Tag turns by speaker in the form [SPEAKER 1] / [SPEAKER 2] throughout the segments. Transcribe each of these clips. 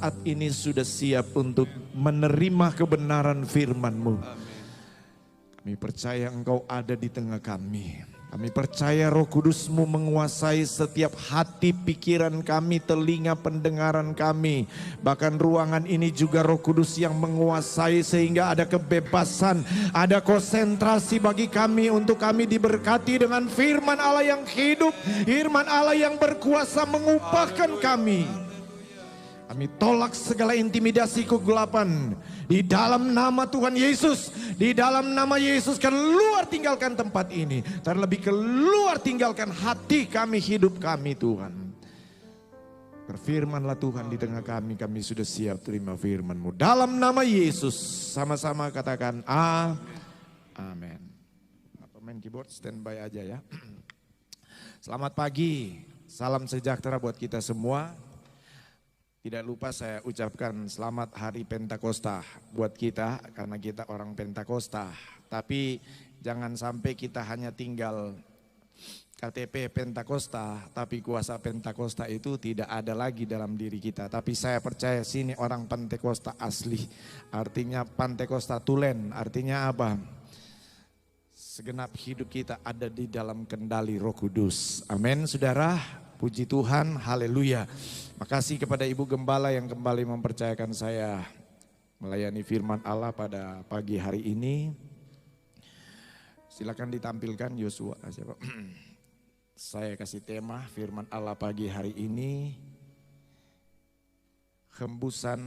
[SPEAKER 1] saat ini sudah siap untuk menerima kebenaran firman-Mu. Kami percaya Engkau ada di tengah kami. Kami percaya Roh Kudus-Mu menguasai setiap hati, pikiran kami, telinga pendengaran kami. Bahkan ruangan ini juga Roh Kudus yang menguasai sehingga ada kebebasan, ada konsentrasi bagi kami untuk kami diberkati dengan firman Allah yang hidup, firman Allah yang berkuasa mengubahkan kami. Kami tolak segala intimidasi kegelapan di dalam nama Tuhan Yesus. Di dalam nama Yesus, keluar tinggalkan tempat ini. Terlebih keluar tinggalkan hati kami, hidup kami Tuhan. Berfirmanlah Tuhan di tengah kami, kami sudah siap terima firman-Mu. Dalam nama Yesus, sama-sama katakan amin. Pemain keyboard standby aja ya. Selamat pagi, salam sejahtera buat kita semua. Tidak lupa saya ucapkan selamat hari Pentakosta buat kita karena kita orang Pentakosta. Tapi jangan sampai kita hanya tinggal KTP Pentakosta, tapi kuasa Pentakosta itu tidak ada lagi dalam diri kita. Tapi saya percaya sini orang Pentakosta asli, artinya Pentakosta tulen, artinya apa? Segenap hidup kita ada di dalam kendali Roh Kudus. Amin saudara, puji Tuhan, haleluya. Makasih kepada Ibu Gembala yang kembali mempercayakan saya melayani firman Allah pada pagi hari ini. Silakan ditampilkan Yosua. Saya kasih tema firman Allah pagi hari ini. Hembusan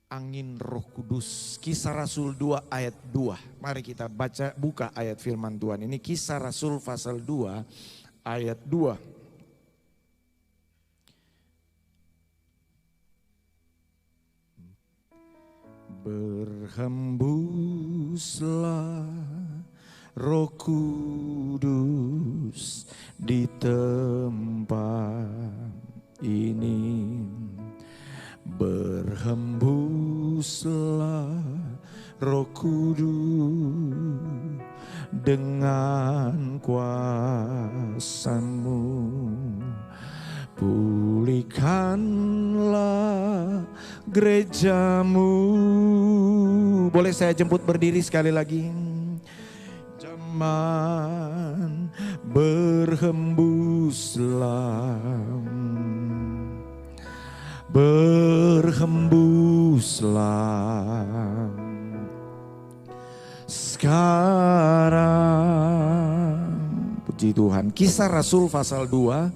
[SPEAKER 1] angin Roh Kudus. Kisah Rasul 2 ayat 2. Mari kita buka ayat firman Tuhan. Ini Kisah Rasul pasal 2 ayat 2. Berhembuslah Roh Kudus di tempat ini. Berhembuslah Roh Kudus dengan kuasa-Mu. Pulihkanlah gereja-Mu. Boleh saya jemput berdiri sekali lagi. Zaman berhembuslah, berhembuslah sekarang. Puji Tuhan. Kisah Rasul pasal 2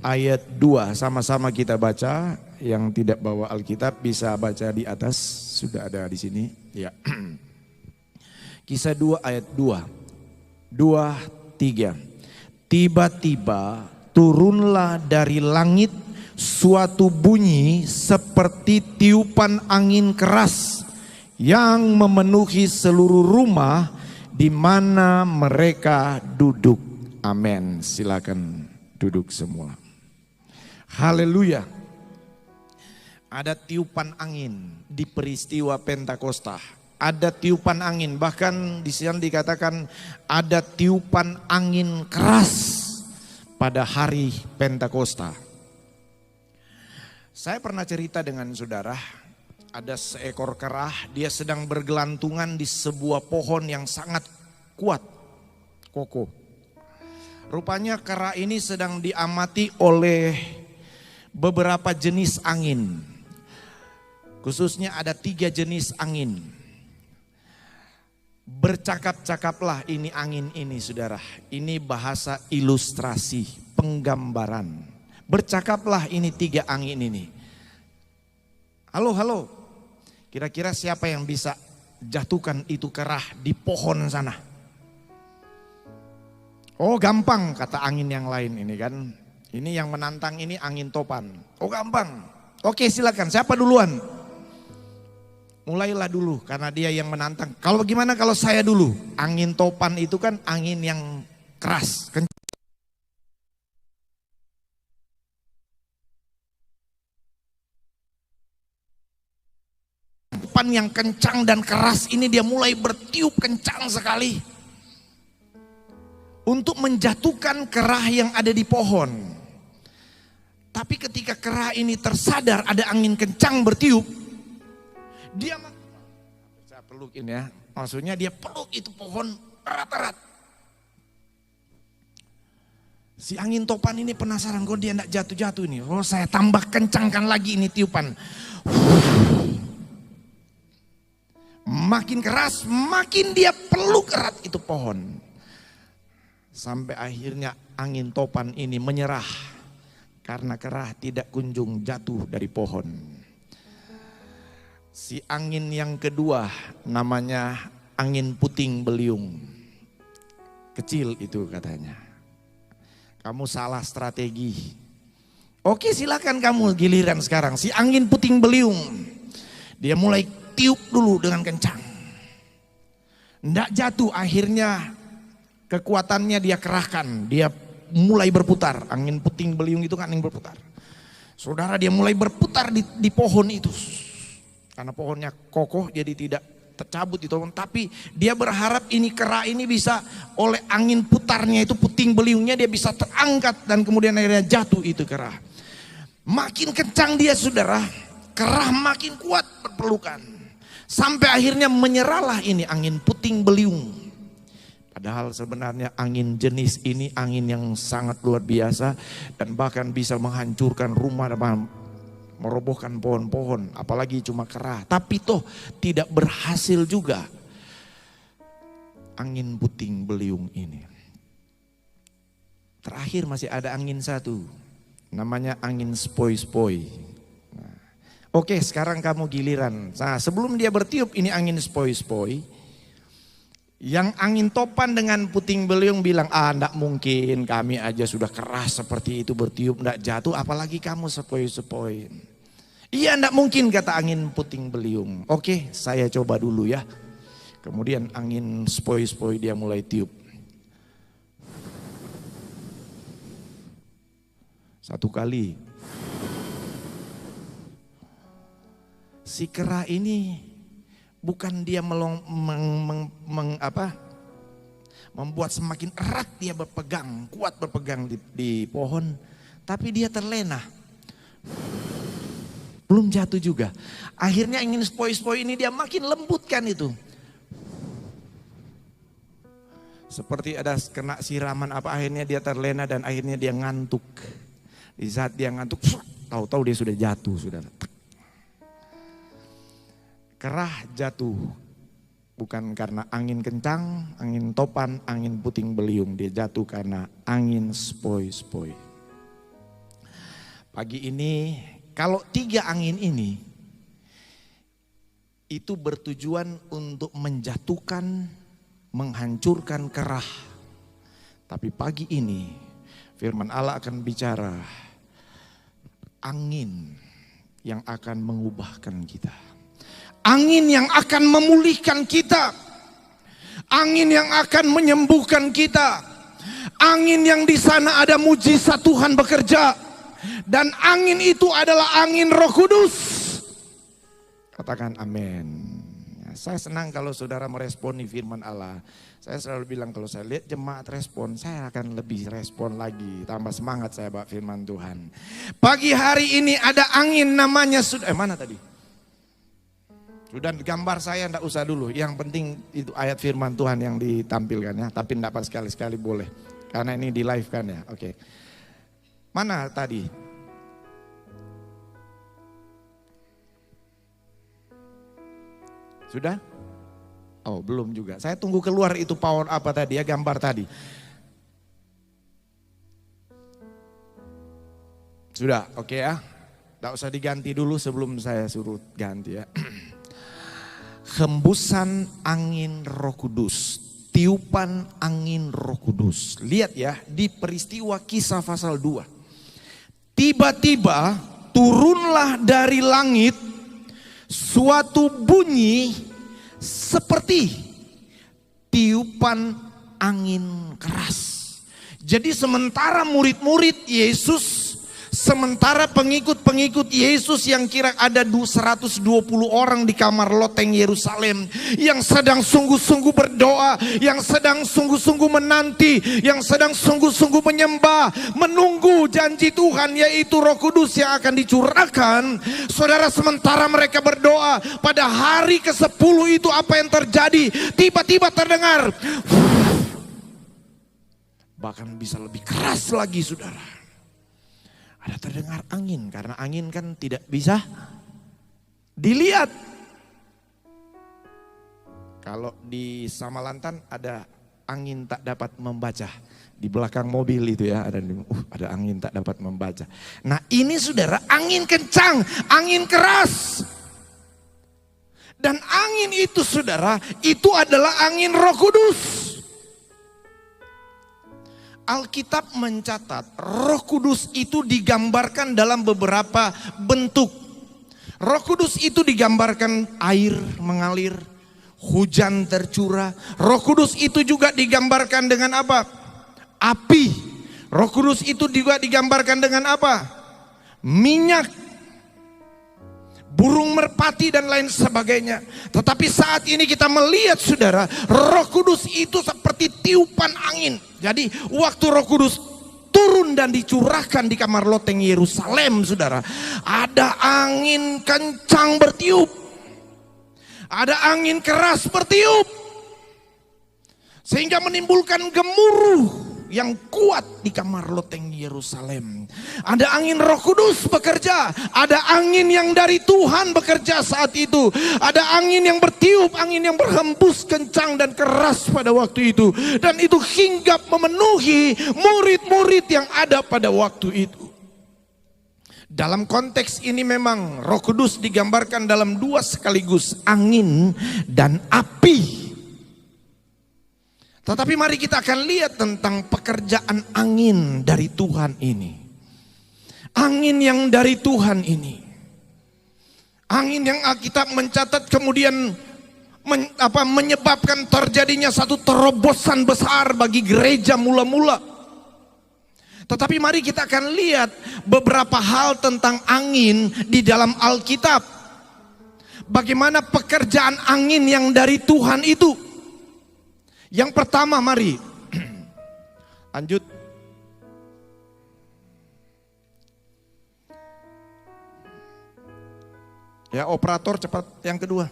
[SPEAKER 1] ayat 2, sama-sama kita baca. Yang tidak bawa Alkitab bisa baca di atas, sudah ada di sini. Ya. Kisah 2 ayat 2, 3. Tiba-tiba turunlah dari langit suatu bunyi seperti tiupan angin keras yang memenuhi seluruh rumah di mana mereka duduk. Amin. Silakan duduk semua. Haleluya. Ada tiupan angin di peristiwa Pentakosta. Ada tiupan angin, bahkan di sini dikatakan ada tiupan angin keras pada hari Pentakosta. Saya pernah cerita dengan saudara, ada seekor kerah, dia sedang bergelantungan di sebuah pohon yang sangat kuat, kokoh. Rupanya kerah ini sedang diamati oleh beberapa jenis angin. Khususnya ada 3 jenis angin. Bercakap-cakaplah ini angin ini saudara. Ini bahasa ilustrasi, penggambaran. Bercakaplah ini 3 angin ini. Halo, halo. Kira-kira siapa yang bisa jatuhkan itu kerah di pohon sana? Oh gampang, kata angin yang lain ini kan. Ini yang menantang ini angin topan. Oh gampang. Oke silakan, siapa duluan? Mulailah dulu karena dia yang menantang. Kalau bagaimana kalau saya dulu? Angin topan itu kan angin yang keras. Topan yang kencang dan keras ini dia mulai bertiup kencang sekali. Untuk menjatuhkan kerah yang ada di pohon. Tapi ketika kera ini tersadar ada angin kencang bertiup, dia saya pelukin ya. Maksudnya dia peluk itu pohon erat-erat. Si angin topan ini penasaran kok dia tidak jatuh-jatuh ini. Oh, saya tambah kencangkan lagi ini tiupan. Makin keras, makin dia peluk erat itu pohon. Sampai akhirnya angin topan ini menyerah. Karena kera tidak kunjung jatuh dari pohon. Si angin yang kedua namanya angin puting beliung. Kecil itu katanya. Kamu salah strategi. Oke, silakan kamu giliran sekarang. Si angin puting beliung. Dia mulai tiup dulu dengan kencang. Nggak jatuh, akhirnya kekuatannya dia kerahkan. Dia mulai berputar. Angin puting beliung itu kan angin berputar. Saudara, dia mulai berputar di pohon itu. Karena pohonnya kokoh jadi tidak tercabut itu. Tapi dia berharap ini kera ini bisa oleh angin putarnya itu, puting beliungnya dia bisa terangkat. Dan kemudian akhirnya jatuh itu kera. Makin kencang dia saudara, kera makin kuat berpelukan. Sampai akhirnya menyerahlah ini angin puting beliung. Padahal sebenarnya angin jenis ini angin yang sangat luar biasa. Dan bahkan bisa menghancurkan rumah dan merobohkan pohon-pohon. Apalagi cuma kera. Tapi toh tidak berhasil juga angin puting beliung ini. Terakhir masih ada angin satu. Namanya angin sepoi-sepoi. Nah, oke, sekarang kamu giliran. Nah, sebelum dia bertiup ini angin sepoi-sepoi. Yang angin topan dengan puting beliung bilang, enggak mungkin, kami aja sudah keras seperti itu bertiup enggak jatuh, apalagi kamu sepoi-sepoi. Iya, enggak mungkin kata angin puting beliung. Oke, saya coba dulu ya. Kemudian angin sepoi-sepoi dia mulai tiup. Satu kali. Si kera ini bukan dia membuat semakin erat dia berpegang, kuat berpegang di pohon, tapi dia terlena. Belum jatuh juga. Akhirnya angin sepoi-sepoi ini dia makin lembutkan itu. Seperti ada kena siraman apa, akhirnya dia terlena dan akhirnya dia ngantuk. Di saat dia ngantuk, tahu-tahu dia sudah jatuh, sudah. Kerah jatuh bukan karena angin kencang, angin topan, angin puting beliung. Dia jatuh karena angin sepoi-sepoi. Pagi ini kalau tiga angin ini itu bertujuan untuk menjatuhkan, menghancurkan kerah. Tapi pagi ini firman Allah akan bicara angin yang akan mengubahkan kita. Angin yang akan memulihkan kita. Angin yang akan menyembuhkan kita. Angin yang di sana ada mujizat Tuhan bekerja. Dan angin itu adalah angin Roh Kudus. Katakan amin. Ya, saya senang kalau saudara meresponi firman Allah. Saya selalu bilang kalau saya lihat jemaat respon, saya akan lebih respon lagi. Tambah semangat saya bawa firman Tuhan. Pagi hari ini ada angin namanya mana tadi? Sudah gambar saya enggak usah dulu. Yang penting itu ayat firman Tuhan yang ditampilkan ya. Tapi enggak pas sekali-sekali boleh. Karena ini di live kan ya. Oke. Mana tadi? Sudah? Oh, belum juga. Saya tunggu keluar itu power apa tadi ya, gambar tadi. Sudah, oke ya. Enggak usah diganti dulu sebelum saya suruh ganti ya. Hembusan angin Roh Kudus, tiupan angin Roh Kudus. Lihat ya di peristiwa Kisah pasal 2. Tiba-tiba turunlah dari langit suatu bunyi seperti tiupan angin keras. Jadi sementara murid-murid Yesus Sementara pengikut-pengikut Yesus yang kira ada 120 orang di kamar loteng Yerusalem, yang sedang sungguh-sungguh berdoa, yang sedang sungguh-sungguh menanti, yang sedang sungguh-sungguh menyembah, menunggu janji Tuhan, yaitu Roh Kudus yang akan dicurahkan. Saudara, sementara mereka berdoa, pada hari ke-10 itu apa yang terjadi? Tiba-tiba terdengar, bahkan bisa lebih keras lagi, saudara. Ada terdengar angin, karena angin kan tidak bisa dilihat. Kalau di Samalantan ada angin tak dapat membaca. Di belakang mobil itu ya, ada angin tak dapat membaca. Nah ini saudara, angin kencang, angin keras. Dan angin itu saudara, itu adalah angin Roh Kudus. Alkitab mencatat Roh Kudus itu digambarkan dalam beberapa bentuk. Roh Kudus itu digambarkan air mengalir, hujan tercurah. Roh Kudus itu juga digambarkan dengan apa? Api. Roh Kudus itu juga digambarkan dengan apa? Minyak, burung merpati dan lain sebagainya. Tetapi saat ini kita melihat saudara, Roh Kudus itu seperti tiupan angin. Jadi waktu Roh Kudus turun dan dicurahkan di kamar loteng Yerusalem, saudara, ada angin kencang bertiup, ada angin keras bertiup, sehingga menimbulkan gemuruh yang kuat di kamar loteng Yerusalem. Ada angin Roh Kudus bekerja, ada angin yang dari Tuhan bekerja saat itu. Ada angin yang bertiup, angin yang berhembus kencang dan keras pada waktu itu. Dan itu hinggap memenuhi murid-murid yang ada pada waktu itu. Dalam konteks ini memang Roh Kudus digambarkan dalam dua sekaligus, angin dan api. Tetapi mari kita akan lihat tentang pekerjaan angin dari Tuhan ini. Angin yang dari Tuhan ini. Angin yang Alkitab mencatat kemudian menyebabkan terjadinya satu terobosan besar bagi gereja mula-mula. Tetapi mari kita akan lihat beberapa hal tentang angin di dalam Alkitab. Bagaimana pekerjaan angin yang dari Tuhan itu. Yang pertama, mari lanjut. Ya, operator cepat yang kedua.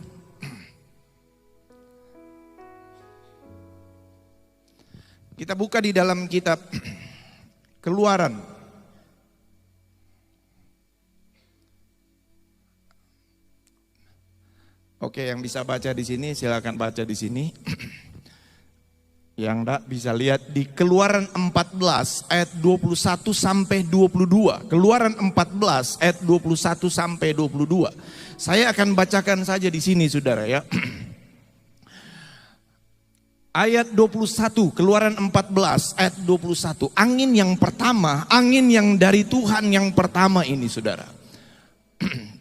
[SPEAKER 1] Kita buka di dalam kitab Keluaran. Oke, yang bisa baca di sini silakan baca di sini. Yang enggak bisa lihat di Keluaran 14 ayat 21 sampai 22. Keluaran 14 ayat 21 sampai 22. Saya akan bacakan saja di sini saudara ya. Ayat 21, Keluaran 14 ayat 21. Angin yang pertama, angin yang dari Tuhan yang pertama ini saudara.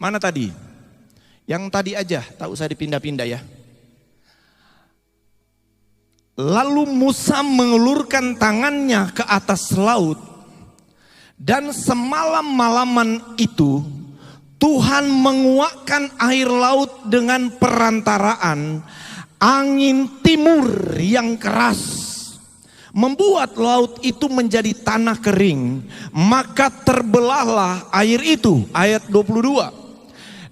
[SPEAKER 1] Mana tadi? Yang tadi aja, tak usah dipindah-pindah ya. Lalu Musa mengulurkan tangannya ke atas laut, dan semalam-malaman itu Tuhan menguakkan air laut dengan perantaraan angin timur yang keras, membuat laut itu menjadi tanah kering, maka terbelahlah air itu. Ayat 22.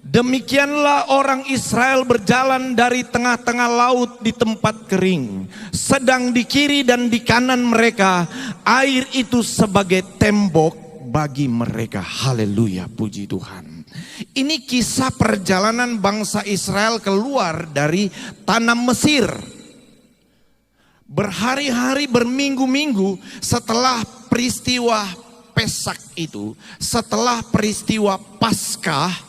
[SPEAKER 1] Demikianlah orang Israel berjalan dari tengah-tengah laut di tempat kering. Sedang di kiri dan di kanan mereka air itu sebagai tembok bagi mereka. Haleluya, puji Tuhan. Ini kisah perjalanan bangsa Israel keluar dari tanah Mesir. Berhari-hari, berminggu-minggu setelah peristiwa Pesak itu, setelah peristiwa Paskah,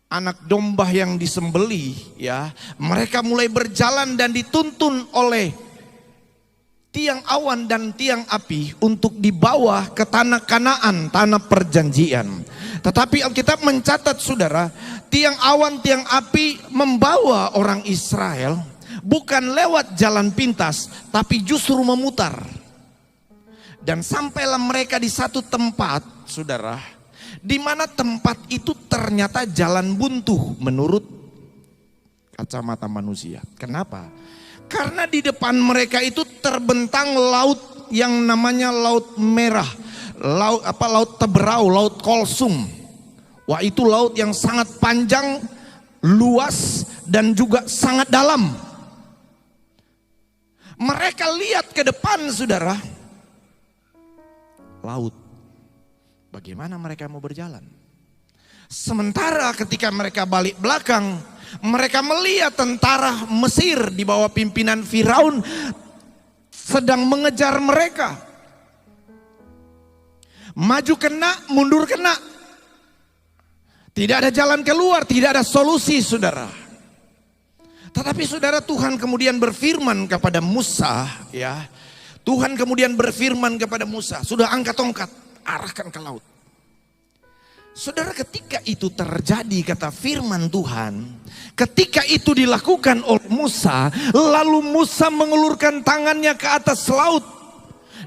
[SPEAKER 1] anak domba yang disembelih ya, mereka mulai berjalan dan dituntun oleh tiang awan dan tiang api untuk dibawa ke tanah Kanaan, tanah perjanjian. Tetapi Alkitab mencatat saudara, tiang awan, tiang api membawa orang Israel bukan lewat jalan pintas, tapi justru memutar. Dan sampailah mereka di satu tempat, saudara, di mana tempat itu ternyata jalan buntu menurut kacamata manusia. Kenapa? Karena di depan mereka itu terbentang laut yang namanya Laut Merah, Laut Teberau, Laut Kolsum. Wah, itu laut yang sangat panjang, luas, dan juga sangat dalam. Mereka lihat ke depan, saudara, laut. Bagaimana mereka mau berjalan? Sementara ketika mereka balik belakang, mereka melihat tentara Mesir di bawah pimpinan Firaun sedang mengejar mereka. Maju kena, mundur kena. Tidak ada jalan keluar, tidak ada solusi, saudara. Tetapi saudara, Tuhan kemudian berfirman kepada Musa, ya. Tuhan kemudian berfirman kepada Musa, sudah angkat tongkat, arahkan ke laut. Saudara, ketika itu terjadi, kata firman Tuhan, ketika itu dilakukan oleh Musa, lalu Musa mengulurkan tangannya ke atas laut.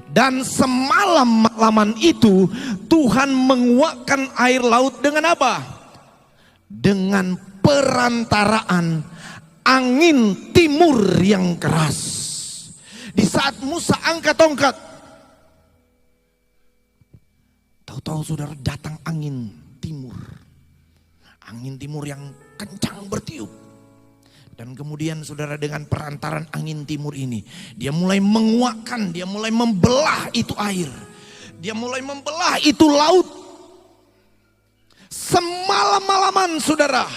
[SPEAKER 1] Dan semalam-malaman itu Tuhan menguakkan air laut dengan apa? Dengan perantaraan angin timur yang keras. Di saat Musa angkat tongkat, tahu-tahu saudara datang angin timur. Angin timur yang kencang bertiup. Dan kemudian saudara, dengan perantaran angin timur ini, dia mulai menguakkan, dia mulai membelah itu air. Dia mulai membelah itu laut. Semalam-malaman saudara,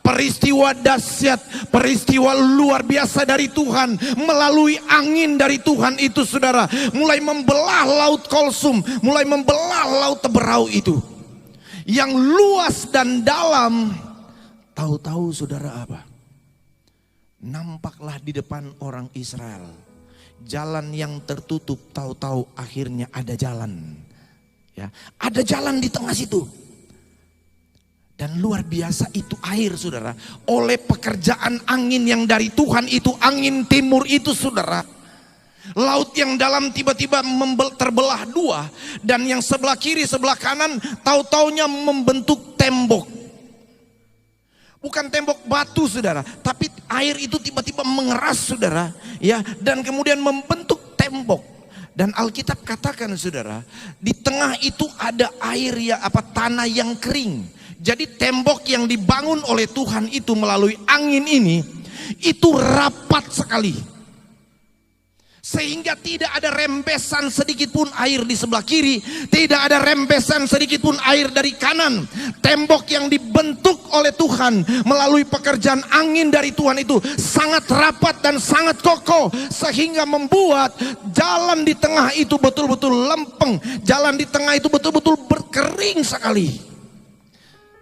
[SPEAKER 1] peristiwa dahsyat, peristiwa luar biasa dari Tuhan melalui angin dari Tuhan itu, saudara, mulai membelah Laut Kolsum, mulai membelah Laut Teberau itu yang luas dan dalam. Tahu-tahu saudara apa? Nampaklah di depan orang Israel jalan yang tertutup, tahu-tahu akhirnya ada jalan. Ya, ada jalan di tengah situ. Dan luar biasa itu air, saudara, oleh pekerjaan angin yang dari Tuhan itu, angin timur itu, saudara. Laut yang dalam tiba-tiba terbelah dua, dan yang sebelah kiri sebelah kanan tahu-taunya membentuk tembok. Bukan tembok batu, saudara, tapi air itu tiba-tiba mengeras, saudara, ya, dan kemudian membentuk tembok. Dan Alkitab katakan, saudara, di tengah itu ada air, ya, tanah yang kering. Jadi tembok yang dibangun oleh Tuhan itu melalui angin ini, itu rapat sekali. Sehingga tidak ada rembesan sedikit pun air di sebelah kiri, tidak ada rembesan sedikit pun air dari kanan. Tembok yang dibentuk oleh Tuhan melalui pekerjaan angin dari Tuhan itu sangat rapat dan sangat kokoh, sehingga membuat jalan di tengah itu betul-betul lempeng. Jalan di tengah itu betul-betul berkering sekali.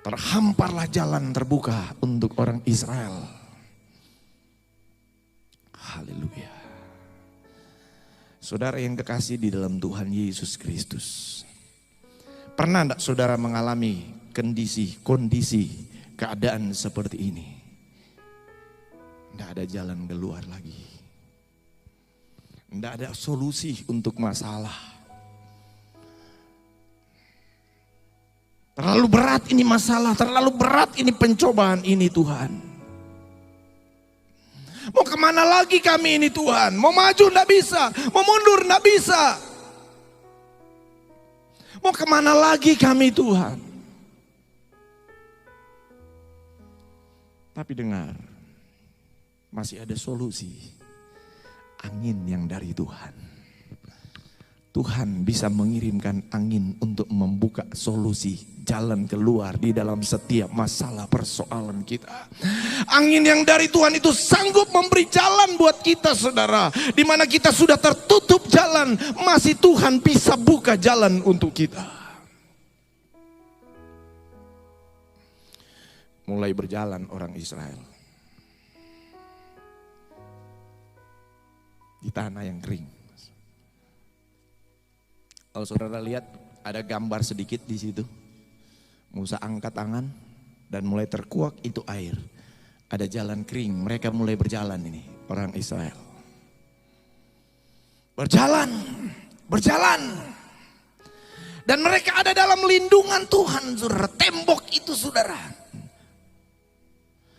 [SPEAKER 1] Terhamparlah jalan terbuka untuk orang Israel. Haleluya. Saudara yang kekasih di dalam Tuhan Yesus Kristus, pernah tidak saudara mengalami kondisi keadaan seperti ini? Tidak ada jalan keluar lagi. Tidak ada solusi untuk masalah. Terlalu berat ini masalah, terlalu berat ini pencobaan ini, Tuhan. Mau kemana lagi kami ini, Tuhan? Mau maju enggak bisa, mau mundur enggak bisa. Mau kemana lagi kami, Tuhan? Tapi dengar, masih ada solusi. Angin yang dari Tuhan. Tuhan bisa mengirimkan angin untuk membuka solusi, jalan keluar di dalam setiap masalah persoalan kita. Angin yang dari Tuhan itu sanggup memberi jalan buat kita, saudara. Di mana kita sudah tertutup jalan, masih Tuhan bisa buka jalan untuk kita. Mulai berjalan orang Israel di tanah yang kering. Kalau saudara lihat ada gambar sedikit di situ. Musa angkat tangan dan mulai terkuak itu air. Ada jalan kering, mereka mulai berjalan ini, orang Israel. Berjalan Berjalan. Dan mereka ada dalam lindungan Tuhan, saudara. Tembok itu, saudara,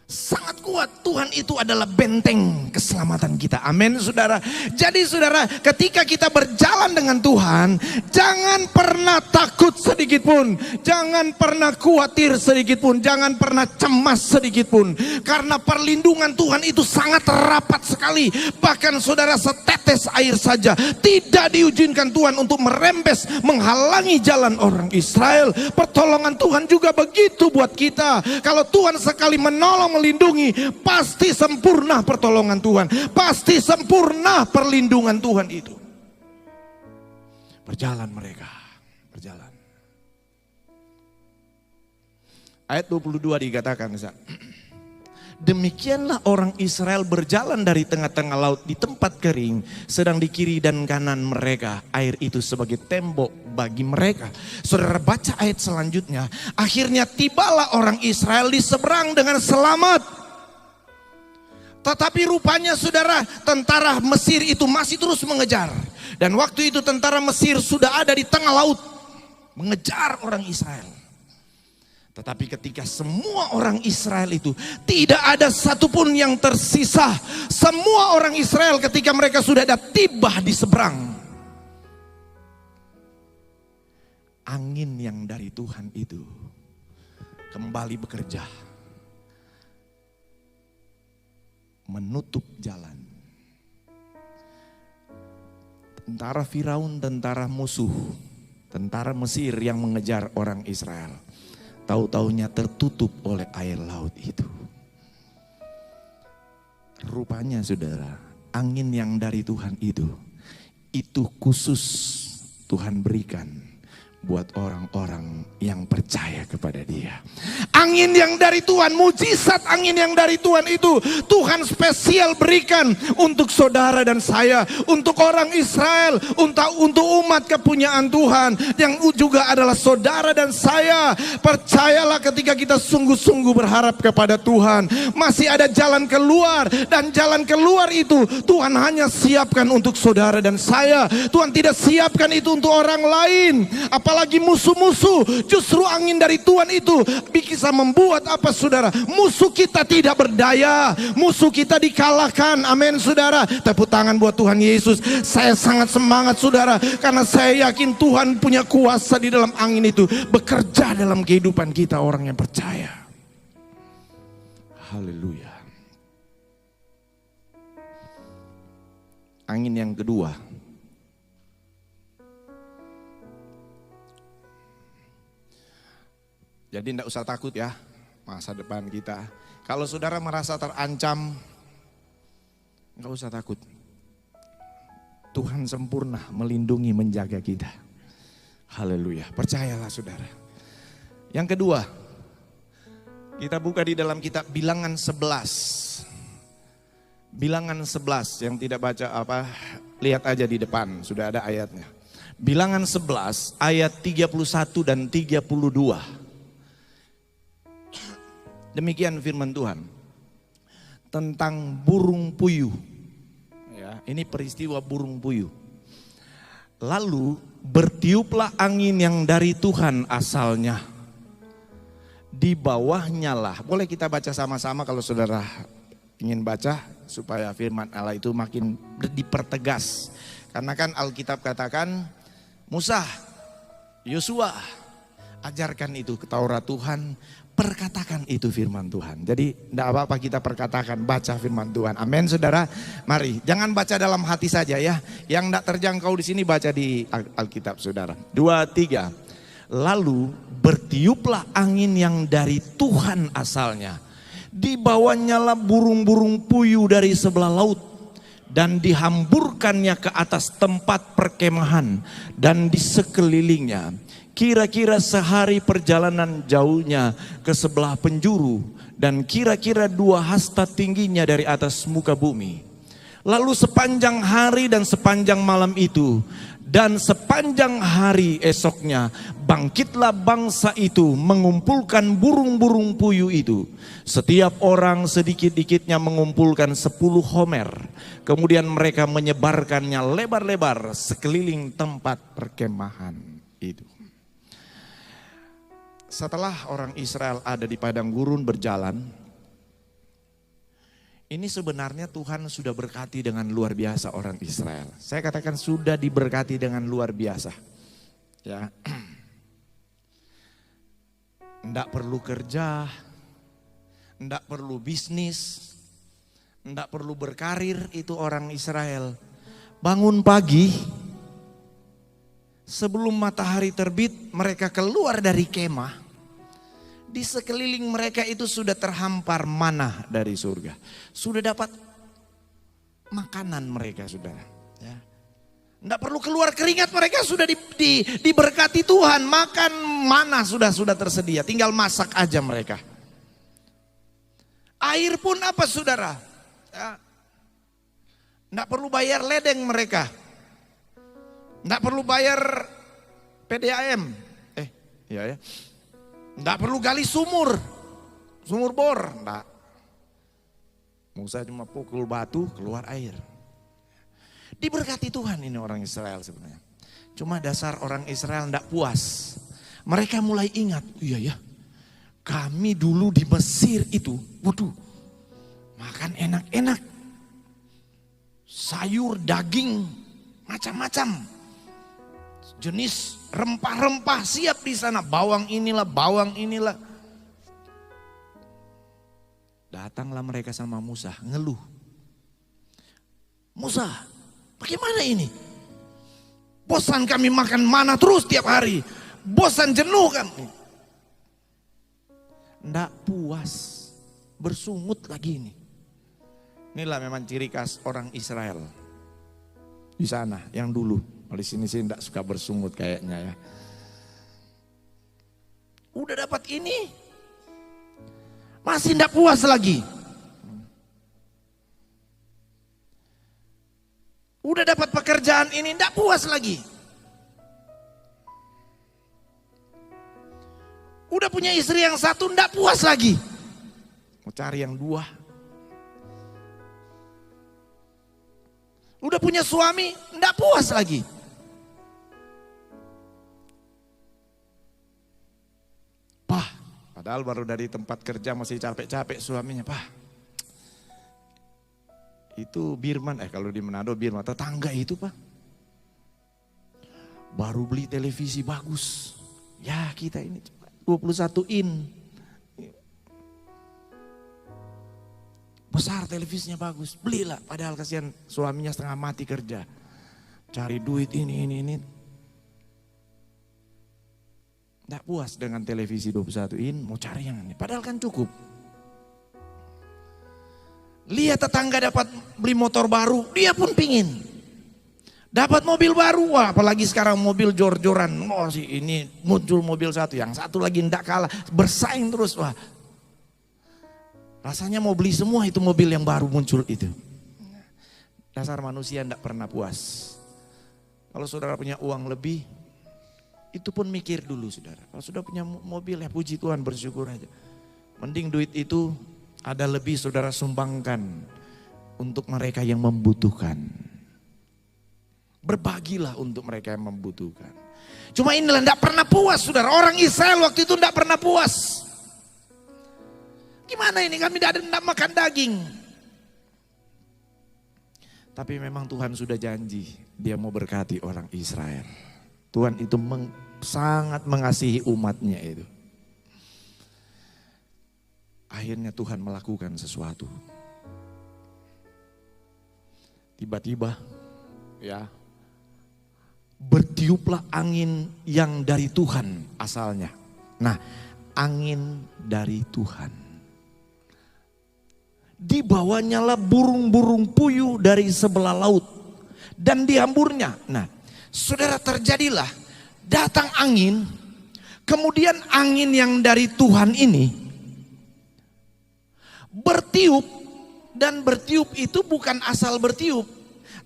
[SPEAKER 1] sangat kuat. Tuhan itu adalah benteng keselamatan kita. Amin, saudara. Jadi saudara, ketika kita berjalan dengan Tuhan, jangan pernah takut sedikit pun, jangan pernah khawatir sedikit pun, jangan pernah cemas sedikit pun, karena perlindungan Tuhan itu sangat rapat sekali. Bahkan saudara, setetes air saja tidak diizinkan Tuhan untuk merembes, menghalangi jalan orang Israel. Pertolongan Tuhan juga begitu buat kita. Kalau Tuhan sekali menolong, melindungi, pasti sempurna pertolongan Tuhan, pasti sempurna perlindungan Tuhan itu. Berjalan mereka, berjalan. Ayat 22 dikatakan, demikianlah orang Israel berjalan dari tengah-tengah laut di tempat kering, sedang di kiri dan kanan mereka air itu sebagai tembok bagi mereka. Saudara baca ayat selanjutnya, akhirnya tibalah orang Israel di seberang dengan selamat. Tetapi rupanya saudara, tentara Mesir itu masih terus mengejar. Dan waktu itu tentara Mesir sudah ada di tengah laut mengejar orang Israel. Tetapi ketika semua orang Israel itu, tidak ada satupun yang tersisa. Semua orang Israel ketika mereka sudah ada tiba di seberang, angin yang dari Tuhan itu kembali bekerja, menutup jalan. Tentara Firaun, tentara musuh, tentara Mesir yang mengejar orang Israel, tahu-taunya tertutup oleh air laut itu. Rupanya saudara, angin yang dari Tuhan itu khusus Tuhan berikan buat orang-orang yang percaya kepada Dia. Angin yang dari Tuhan, mujizat angin yang dari Tuhan itu Tuhan spesial berikan untuk saudara dan saya, untuk orang Israel, untuk umat kepunyaan Tuhan yang juga adalah saudara dan saya. Percayalah, ketika kita sungguh-sungguh berharap kepada Tuhan, masih ada jalan keluar, dan jalan keluar itu Tuhan hanya siapkan untuk saudara dan saya. Tuhan tidak siapkan itu untuk orang lain, apalagi musuh-musuh. Justru angin dari Tuhan itu bisa membuat apa saudara? Musuh kita tidak berdaya, musuh kita dikalahkan. Amin saudara. Tepuk tangan buat Tuhan Yesus. Saya sangat semangat saudara, karena saya yakin Tuhan punya kuasa di dalam angin itu bekerja dalam kehidupan kita orang yang percaya. Haleluya. Angin yang kedua, jadi tidak usah takut ya masa depan kita. Kalau saudara merasa terancam, nggak usah takut. Tuhan sempurna melindungi, menjaga kita. Haleluya, percayalah saudara. Yang kedua, kita buka di dalam kitab Bilangan 11. Bilangan 11, yang tidak baca apa, lihat aja di depan, sudah ada ayatnya. Bilangan 11 ayat 31 dan 32. Demikian firman Tuhan tentang burung puyuh. Ya, ini peristiwa burung puyuh. Lalu bertiuplah angin yang dari Tuhan asalnya. Di bawahnya lah. Boleh kita baca sama-sama kalau saudara ingin baca, supaya firman Allah itu makin dipertegas. Karena kan Alkitab katakan, Musa, Yosua, ajarkan itu ke Taurat Tuhan, perkatakan itu firman Tuhan. Jadi tidak apa-apa kita perkatakan, baca firman Tuhan. Amin saudara. Mari, jangan baca dalam hati saja ya. Yang tidak terjangkau di sini baca di Alkitab saudara. 2, 3. Lalu bertiuplah angin yang dari Tuhan asalnya. Di bawahnya lah burung-burung puyuh dari sebelah laut, dan dihamburkannya ke atas tempat perkemahan dan di sekelilingnya. Kira-kira sehari perjalanan jauhnya ke sebelah penjuru, dan kira-kira 2 hasta tingginya dari atas muka bumi. Lalu sepanjang hari dan sepanjang malam itu Dan sepanjang hari esoknya bangkitlah bangsa itu mengumpulkan burung-burung puyuh itu. Setiap orang sedikit-dikitnya mengumpulkan 10 homer. Kemudian mereka menyebarkannya lebar-lebar sekeliling tempat perkemahan itu. Setelah orang Israel ada di padang gurun berjalan, ini sebenarnya Tuhan sudah berkati dengan luar biasa orang Israel. Saya katakan sudah diberkati dengan luar biasa. Ya. Enggak perlu kerja, enggak perlu bisnis, enggak perlu berkarir, itu orang Israel. Bangun pagi, sebelum matahari terbit mereka keluar dari kemah. Di sekeliling mereka itu sudah terhampar manah dari surga. Sudah dapat makanan mereka, saudara. Ya. Tidak perlu keluar keringat, mereka sudah diberkati Tuhan. Makan manah sudah tersedia, tinggal masak aja mereka. Air pun apa, saudara? Ya. Tidak perlu bayar ledeng mereka. Tidak perlu bayar PDAM. Ya. Tidak perlu gali sumur bor, enggak. Musa cuma pukul batu, keluar air. Diberkati Tuhan ini orang Israel sebenarnya. Cuma dasar orang Israel tidak puas. Mereka mulai ingat, iya ya, kami dulu di Mesir itu, waduh, makan enak-enak. Sayur, daging, macam-macam. Jenis rempah-rempah siap di sana, bawang inilah. Datanglah mereka sama Musa, ngeluh. Musa, bagaimana ini? Bosan kami makan mana terus tiap hari. Bosan, jenuh kami. Nggak puas, bersungut lagi ini. Inilah memang ciri khas orang Israel. Di sana, yang dulu. Di sini sih enggak suka bersungut kayaknya ya. Udah dapat ini, masih enggak puas lagi. Udah dapat pekerjaan ini, enggak puas lagi. Udah punya istri yang satu, enggak puas lagi. Mau cari yang dua. Udah punya suami, enggak puas lagi. Padahal baru dari tempat kerja masih capek-capek suaminya, Pak. Itu Birman, kalau di Manado Birman, tetangga itu, Pak. Baru beli televisi bagus. Ya kita ini 21 in. Besar televisinya bagus, belilah. Padahal kasihan suaminya setengah mati kerja. Cari duit ini. Tidak puas dengan televisi 21 in, mau cari yang ini. Padahal kan cukup. Lihat tetangga dapat beli motor baru, dia pun pingin. Dapat mobil baru, wah apalagi sekarang mobil jor-joran. Oh sih ini muncul mobil satu, yang satu lagi tidak kalah. Bersaing terus, wah. Rasanya mau beli semua itu mobil yang baru muncul itu. Dasar manusia tidak pernah puas. Kalau saudara punya uang lebih, itu pun mikir dulu saudara. Kalau sudah punya mobil ya puji Tuhan, bersyukur aja. Mending duit itu ada lebih saudara sumbangkan untuk mereka yang membutuhkan. Berbagilah untuk mereka yang membutuhkan. Cuma inilah tidak pernah puas saudara. Orang Israel waktu itu tidak pernah puas. Gimana ini, kami tidak makan daging. Tapi memang Tuhan sudah janji dia mau berkati orang Israel. Tuhan itu sangat mengasihi umatnya itu. Akhirnya Tuhan melakukan sesuatu. Tiba-tiba ya bertiuplah angin yang dari Tuhan asalnya. Nah, angin dari Tuhan. Dibawanyalah burung-burung puyuh dari sebelah laut dan dihamburnya. Nah, saudara, terjadilah datang angin, kemudian angin yang dari Tuhan ini bertiup, dan bertiup itu bukan asal bertiup,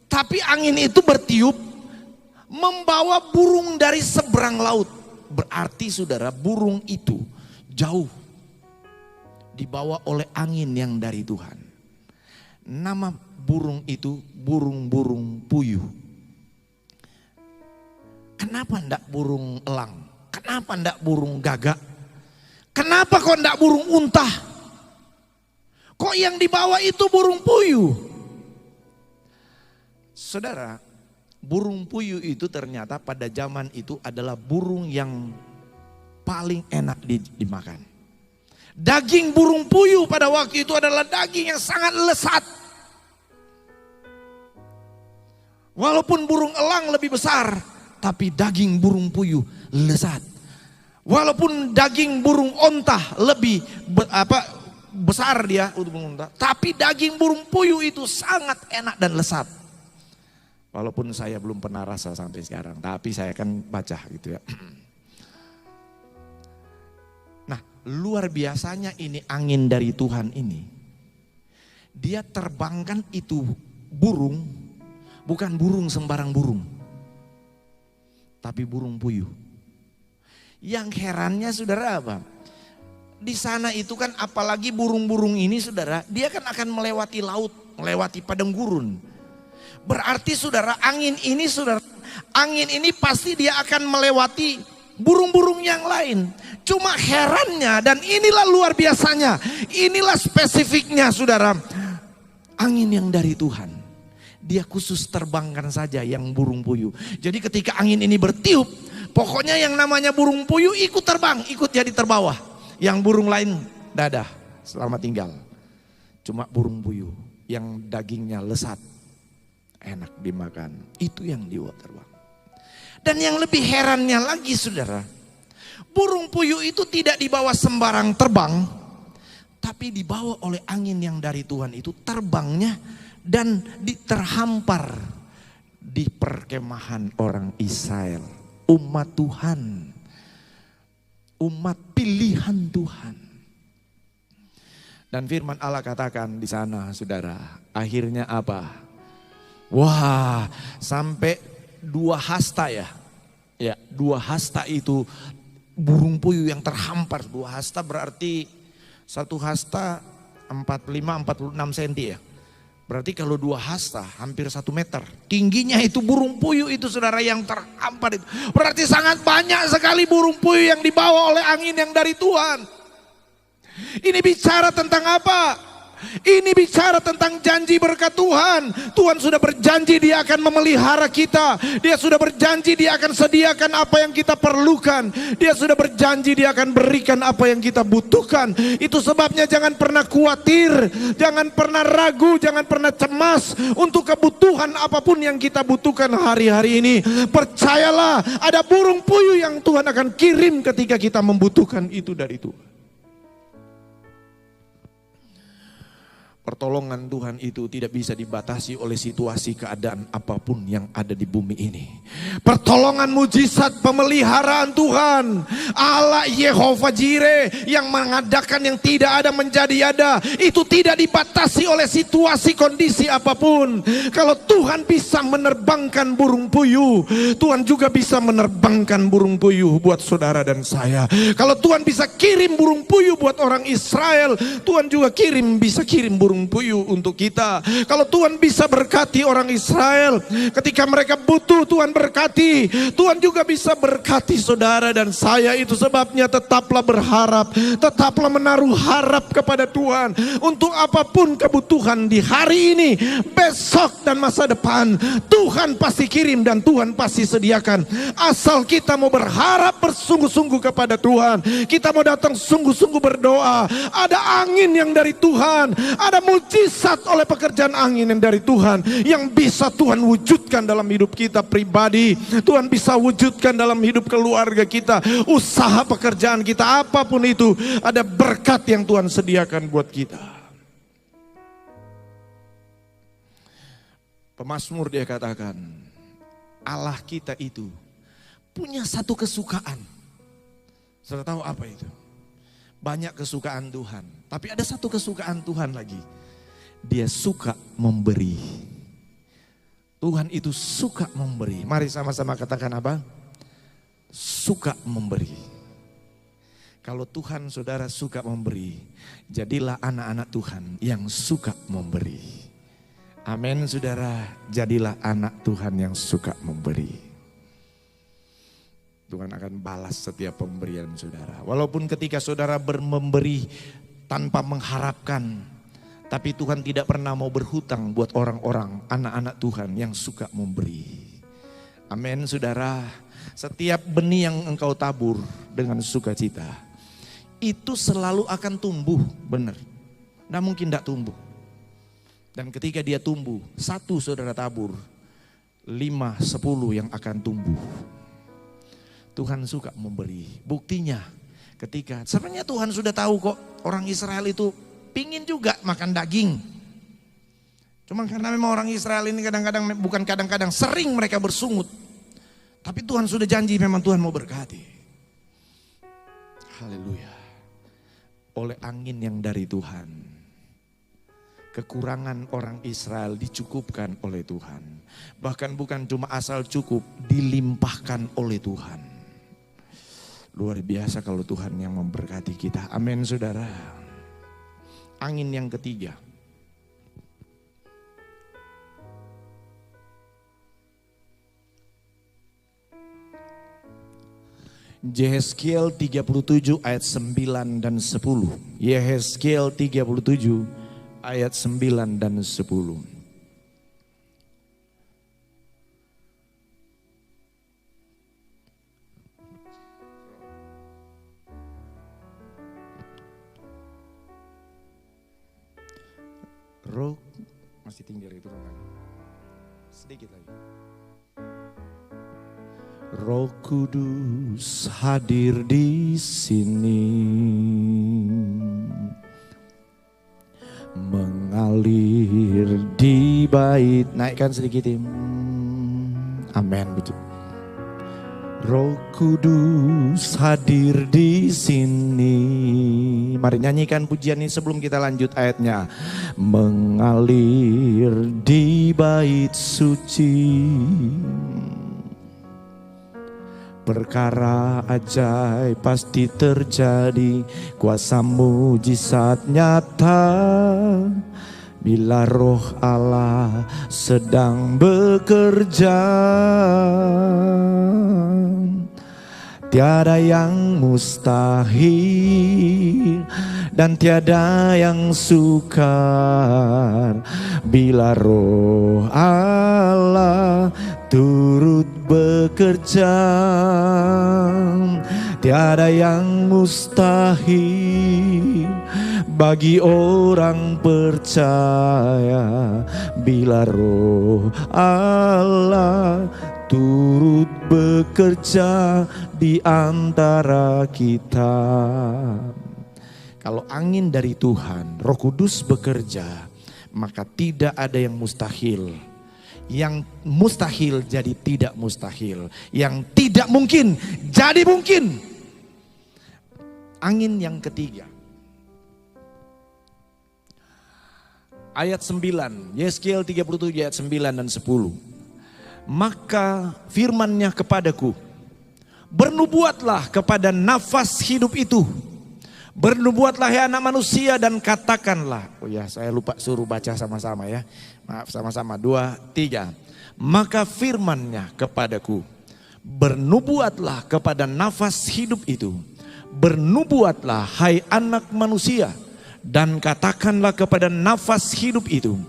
[SPEAKER 1] tapi angin itu bertiup membawa burung dari seberang laut. Berarti saudara, burung itu jauh dibawa oleh angin yang dari Tuhan. Nama burung itu burung-burung puyuh. Kenapa enggak burung elang? Kenapa enggak burung gagak? Kenapa kok enggak burung unta? Kok yang dibawa itu burung puyuh? Saudara, burung puyuh itu ternyata pada zaman itu adalah burung yang paling enak dimakan. Daging burung puyuh pada waktu itu adalah daging yang sangat lezat. Walaupun burung elang lebih besar, tapi daging burung puyuh lezat. Walaupun daging burung onta lebih besar dia untuk burung onta, tapi daging burung puyuh itu sangat enak dan lezat. Walaupun saya belum pernah rasa sampai sekarang, tapi saya akan baca gitu ya. Nah, luar biasanya ini angin dari Tuhan ini. Dia terbangkan itu burung, bukan burung sembarang burung, tapi burung puyuh. Yang herannya saudara apa? Di sana itu kan apalagi burung-burung ini saudara, dia kan akan melewati laut, melewati padang gurun. Berarti saudara, angin ini pasti dia akan melewati burung-burung yang lain. Cuma herannya, dan inilah luar biasanya, inilah spesifiknya saudara, angin yang dari Tuhan, dia khusus terbangkan saja yang burung puyuh. Jadi ketika angin ini bertiup, pokoknya yang namanya burung puyuh ikut terbang, ikut jadi terbawa. Yang burung lain dadah, selamat tinggal. Cuma burung puyuh yang dagingnya lezat, enak dimakan, itu yang dibawa terbang. Dan yang lebih herannya lagi saudara, burung puyuh itu tidak dibawa sembarang terbang, tapi dibawa oleh angin yang dari Tuhan itu terbangnya dan terhampar di perkemahan orang Israel, umat Tuhan, umat pilihan Tuhan. Dan firman Allah katakan di sana saudara, akhirnya apa? Wah, sampai 2 hasta ya. Ya, 2 hasta itu burung puyuh yang terhampar. 2 hasta berarti 1 hasta 45-46 cm ya. Berarti kalau 2 hasta hampir 1 meter. Tingginya itu burung puyuh itu saudara yang terhampar itu. Berarti sangat banyak sekali burung puyuh yang dibawa oleh angin yang dari Tuhan. Ini bicara tentang apa? Ini bicara tentang janji berkat Tuhan. Tuhan sudah berjanji dia akan memelihara kita. Dia sudah berjanji dia akan sediakan apa yang kita perlukan. Dia sudah berjanji dia akan berikan apa yang kita butuhkan. Itu sebabnya jangan pernah khawatir, jangan pernah ragu, jangan pernah cemas untuk kebutuhan apapun yang kita butuhkan hari-hari ini. Percayalah, ada burung puyuh yang Tuhan akan kirim ketika kita membutuhkan itu dari Tuhan. Pertolongan Tuhan itu tidak bisa dibatasi oleh situasi keadaan apapun yang ada di bumi ini. Pertolongan mujizat pemeliharaan Tuhan, Allah Yehova Jireh yang mengadakan yang tidak ada menjadi ada, itu tidak dibatasi oleh situasi kondisi apapun. Kalau Tuhan bisa menerbangkan burung puyuh, Tuhan juga bisa menerbangkan burung puyuh buat saudara dan saya. Kalau Tuhan bisa kirim burung puyuh buat orang Israel, Tuhan juga bisa kirim burung puyuh untuk kita. Kalau Tuhan bisa berkati orang Israel ketika mereka butuh, Tuhan berkati. Tuhan juga bisa berkati saudara dan saya. Itu sebabnya tetaplah berharap, tetaplah menaruh harap kepada Tuhan untuk apapun kebutuhan di hari ini, besok dan masa depan. Tuhan pasti kirim dan Tuhan pasti sediakan. Asal kita mau berharap bersungguh-sungguh kepada Tuhan, kita mau datang sungguh-sungguh berdoa. Ada angin yang dari Tuhan, ada mujizat oleh pekerjaan angin yang dari Tuhan yang bisa Tuhan wujudkan dalam hidup kita pribadi. Tuhan bisa wujudkan dalam hidup keluarga kita, usaha pekerjaan kita, apapun itu. Ada berkat yang Tuhan sediakan buat kita. Pemazmur dia katakan, Allah kita itu punya satu kesukaan. Sudah tahu apa itu? Banyak kesukaan Tuhan, tapi ada satu kesukaan Tuhan lagi. Dia suka memberi. Tuhan itu suka memberi. Mari sama-sama katakan apa? Suka memberi. Kalau Tuhan saudara suka memberi, jadilah anak-anak Tuhan yang suka memberi. Amin saudara, jadilah anak Tuhan yang suka memberi. Tuhan akan balas setiap pemberian saudara. Walaupun ketika saudara memberi tanpa mengharapkan, tapi Tuhan tidak pernah mau berhutang buat orang-orang, anak-anak Tuhan yang suka memberi. Amin saudara, setiap benih yang engkau tabur dengan sukacita, itu selalu akan tumbuh, benar. Tidak mungkin tidak tumbuh. Dan ketika dia tumbuh, 1 saudara tabur, 5, 10 yang akan tumbuh. Tuhan suka memberi. Buktinya ketika, sebenarnya Tuhan sudah tahu kok orang Israel itu pingin juga makan daging. Cuma karena memang orang Israel ini kadang-kadang sering mereka bersungut. Tapi Tuhan sudah janji memang Tuhan mau berkati. Haleluya. Oleh angin yang dari Tuhan, kekurangan orang Israel dicukupkan oleh Tuhan. Bahkan bukan cuma asal cukup, dilimpahkan oleh Tuhan. Luar biasa kalau Tuhan yang memberkati kita. Amin saudara. Angin yang ketiga. Yehezkiel 37 ayat 9 dan 10. Yehezkiel 37 ayat 9 dan 10. Roh masih tinggi dari turunkan. Sedikit lagi. Roh Kudus hadir di sini, mengalir di bait. Naikkan sedikit. Amin, betul. Roh Kudus hadir di sini. Mari nyanyikan pujian ini sebelum kita lanjut ayatnya. Mengalir di bait suci, perkara ajaib pasti terjadi, kuasa mujizat nyata. Bila roh Allah sedang bekerja, tiada yang mustahil dan tiada yang sukar. Bila roh Allah turut bekerja, tiada yang mustahil bagi orang percaya. Bila roh Allah turut bekerja di antara kita. Kalau angin dari Tuhan, Roh Kudus bekerja, maka tidak ada yang mustahil. Yang mustahil jadi tidak mustahil. Yang tidak mungkin jadi mungkin. Angin yang ketiga. Ayat 9, Yehezkiel 37 ayat 9 dan 10. Maka firman-Nya kepadaku, bernubuatlah kepada nafas hidup itu. Bernubuatlah ya anak manusia dan katakanlah. Oh ya, saya lupa suruh baca sama-sama ya. Maaf, sama-sama 2, 3. Maka firman-Nya kepadaku, bernubuatlah kepada nafas hidup itu. Bernubuatlah hai anak manusia dan katakanlah kepada nafas hidup itu,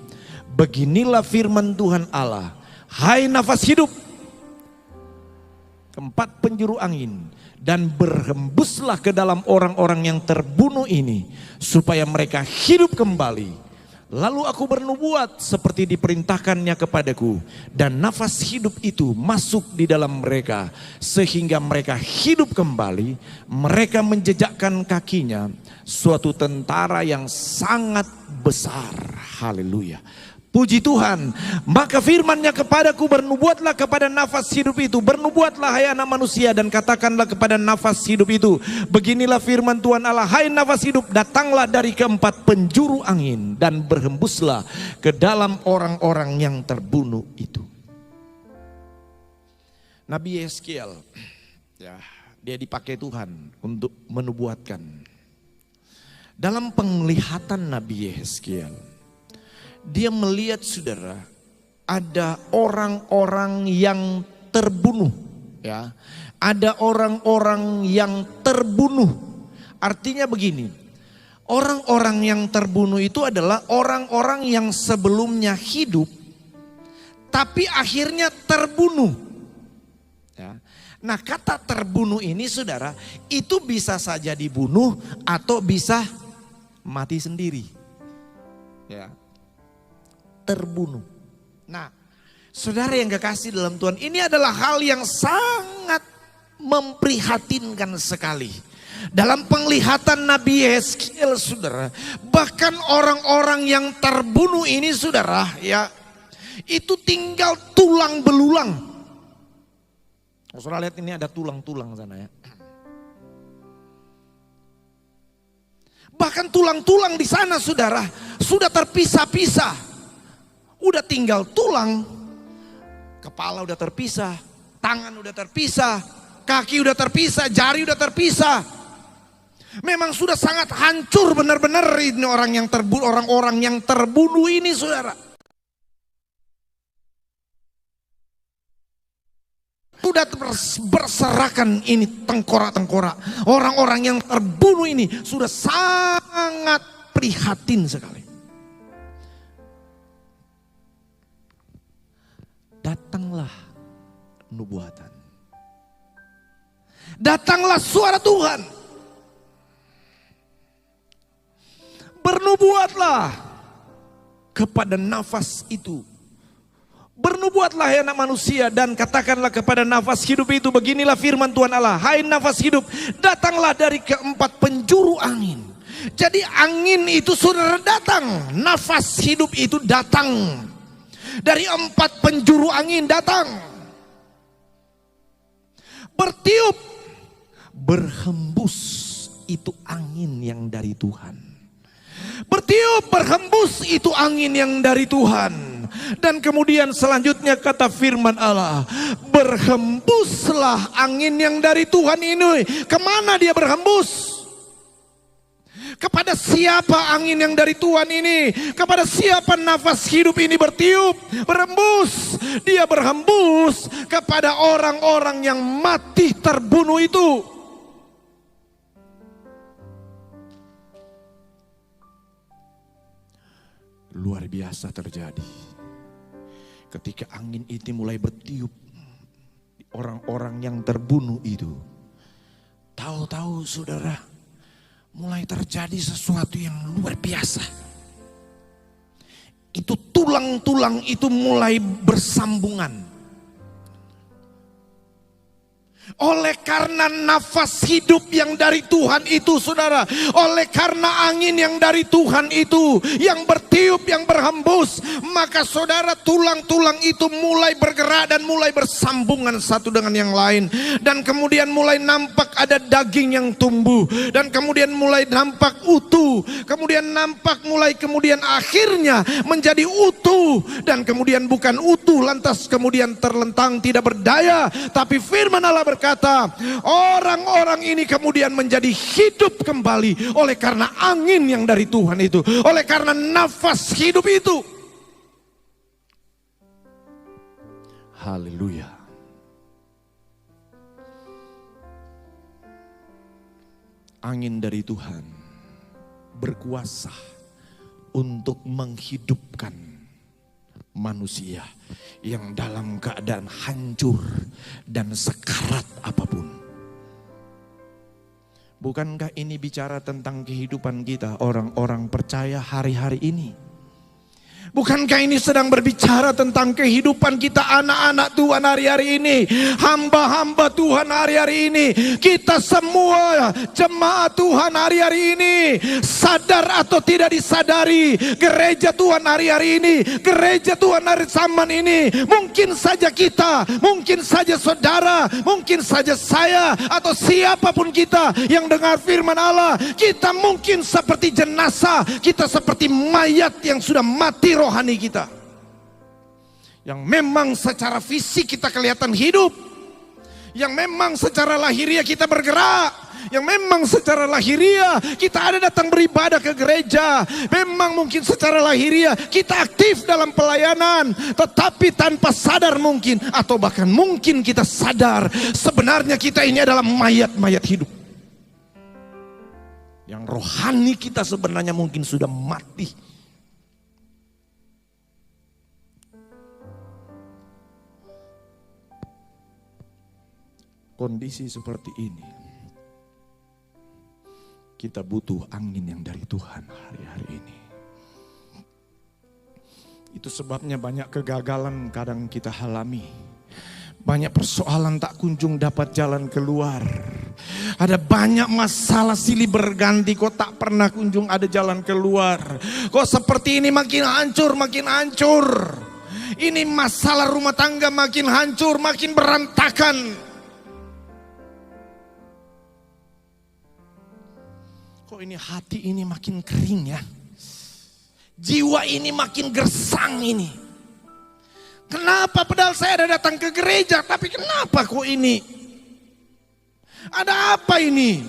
[SPEAKER 1] beginilah firman Tuhan Allah, hai nafas hidup, keempat penjuru angin, dan berhembuslah ke dalam orang-orang yang terbunuh ini, supaya mereka hidup kembali. Lalu aku bernubuat seperti diperintahkannya kepadaku, dan nafas hidup itu masuk di dalam mereka, sehingga mereka hidup kembali. Mereka menjejakkan kakinya suatu tentara yang sangat besar. Haleluya. Puji Tuhan. Maka firman-Nya kepadaku, bernubuatlah kepada nafas hidup itu. Bernubuatlah hai anak manusia dan katakanlah kepada nafas hidup itu, beginilah firman Tuhan Allah, hai nafas hidup, datanglah dari keempat penjuru angin dan berhembuslah ke dalam orang-orang yang terbunuh itu. Nabi Yeskiel, ya, dia dipakai Tuhan untuk menubuatkan. Dalam penglihatan Nabi Yeskiel, dia melihat saudara, ada orang-orang yang terbunuh, ya. Ada orang-orang yang terbunuh. Artinya begini, orang-orang yang terbunuh itu adalah orang-orang yang sebelumnya hidup, tapi akhirnya terbunuh. Ya. Nah, kata terbunuh ini saudara, itu bisa saja dibunuh atau bisa mati sendiri. Ya. Terbunuh. Nah, saudara yang kekasih dalam Tuhan, ini adalah hal yang sangat memprihatinkan sekali. Dalam penglihatan Nabi Yeskiel saudara, bahkan orang-orang yang terbunuh ini saudara, ya, itu tinggal tulang belulang. Saudara lihat ini ada tulang-tulang sana ya. Bahkan tulang-tulang di sana saudara sudah terpisah-pisah. Udah tinggal tulang, kepala udah terpisah, tangan udah terpisah, kaki udah terpisah, jari udah terpisah. Memang sudah sangat hancur benar-benar ini orang-orang yang terbunuh ini saudara. Sudah berserakan ini tengkorak-tengkorak. Orang-orang yang terbunuh ini sudah sangat prihatin sekali. Datanglah nubuatan. Datanglah suara Tuhan. Bernubuatlah kepada nafas itu. Bernubuatlah ya anak manusia dan katakanlah kepada nafas hidup itu, beginilah firman Tuhan Allah. Hai nafas hidup, datanglah dari keempat penjuru angin. Jadi angin itu saudara datang, nafas hidup itu datang. Dari empat penjuru angin datang. Bertiup, berhembus, itu angin yang dari Tuhan. Bertiup, berhembus, itu angin yang dari Tuhan. Dan kemudian selanjutnya kata firman Allah, berhembuslah angin yang dari Tuhan ini. Kemana dia berhembus? Kepada siapa angin yang dari Tuhan ini? Kepada siapa nafas hidup ini bertiup, berhembus? Dia berhembus kepada orang-orang yang mati terbunuh itu. Luar biasa terjadi. Ketika angin itu mulai bertiup, orang-orang yang terbunuh itu, tahu-tahu saudara, mulai terjadi sesuatu yang luar biasa. Itu tulang-tulang itu mulai bersambungan. Oleh karena nafas hidup yang dari Tuhan itu saudara, oleh karena angin yang dari Tuhan itu yang bertiup, yang berhembus, maka saudara tulang-tulang itu mulai bergerak dan mulai bersambungan satu dengan yang lain. Dan kemudian mulai nampak ada daging yang tumbuh, dan kemudian mulai nampak utuh, kemudian nampak kemudian akhirnya menjadi utuh, dan kemudian bukan utuh lantas kemudian terlentang tidak berdaya, tapi firman Allah berkata, orang-orang ini kemudian menjadi hidup kembali oleh karena angin yang dari Tuhan itu, oleh karena nafas hidup itu. Haleluya. Angin dari Tuhan berkuasa untuk menghidupkan manusia yang dalam keadaan hancur dan sekarat apapun. Bukankah ini bicara tentang kehidupan kita orang-orang percaya hari-hari ini? Bukankah ini sedang berbicara tentang kehidupan kita anak-anak Tuhan hari-hari ini, hamba-hamba Tuhan hari-hari ini, kita semua jemaat Tuhan hari-hari ini, sadar atau tidak disadari, gereja Tuhan hari-hari ini, gereja Tuhan hari zaman ini, mungkin saja kita, mungkin saja saudara, mungkin saja saya atau siapapun kita yang dengar firman Allah, kita mungkin seperti jenazah, kita seperti mayat yang sudah mati rohani kita, yang memang secara fisik kita kelihatan hidup, Yang memang secara lahiriah kita bergerak, yang memang secara lahiriah kita ada datang beribadah ke gereja. Memang mungkin secara lahiriah kita aktif dalam pelayanan, tetapi tanpa sadar mungkin, atau bahkan mungkin kita sadar, sebenarnya kita ini adalah mayat-mayat hidup. Yang rohani kita sebenarnya mungkin sudah mati. Kondisi seperti ini, kita butuh angin yang dari Tuhan hari-hari ini. Itu sebabnya banyak kegagalan kadang kita alami. Banyak persoalan tak kunjung dapat jalan keluar. Ada banyak masalah silih berganti, kok tak pernah kunjung ada jalan keluar. Kok seperti ini makin hancur, makin hancur. Ini masalah rumah tangga makin hancur, makin berantakan. Kok ini hati ini makin kering ya. Jiwa ini makin gersang ini. Kenapa padahal saya ada datang ke gereja, tapi kenapa kok ini? Ada apa ini?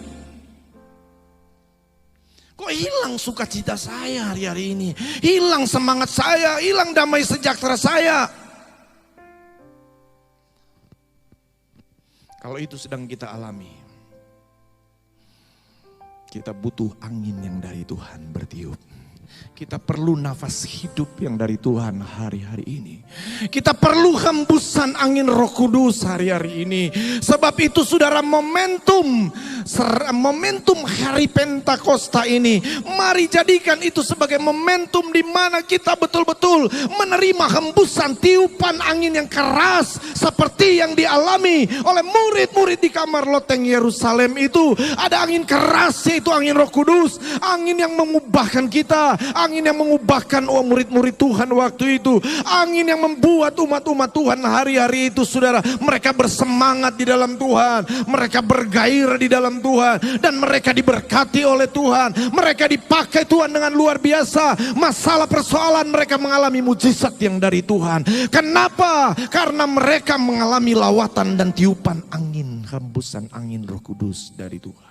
[SPEAKER 1] Kok hilang sukacita saya hari-hari ini? Hilang semangat saya, hilang damai sejahtera saya. Kalau itu sedang kita alami, kita butuh angin yang dari Tuhan bertiup. Kita perlu nafas hidup yang dari Tuhan hari-hari ini. Kita perlu hembusan angin Roh Kudus hari-hari ini. Sebab itu saudara, momentum hari Pentakosta ini, mari jadikan itu sebagai momentum di mana kita betul-betul menerima hembusan tiupan angin yang keras seperti yang dialami oleh murid-murid di kamar loteng Yerusalem itu. Ada angin keras, yaitu angin Roh Kudus, angin yang mengubahkan kita, angin yang mengubahkan murid-murid Tuhan waktu itu, angin yang membuat umat-umat Tuhan hari-hari itu saudara, mereka bersemangat di dalam Tuhan, mereka bergairah di dalam Tuhan, dan mereka diberkati oleh Tuhan, mereka dipakai Tuhan dengan luar biasa. Masalah persoalan mereka mengalami mujizat yang dari Tuhan. Kenapa? Karena mereka mengalami lawatan dan tiupan angin, hembusan angin Roh Kudus dari Tuhan.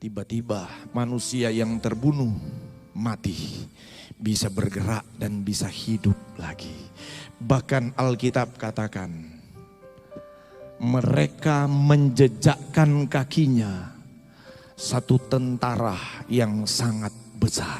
[SPEAKER 1] Tiba-tiba manusia yang terbunuh mati bisa bergerak dan bisa hidup lagi. Bahkan Alkitab katakan, mereka menjejakkan kakinya satu tentara yang sangat besar.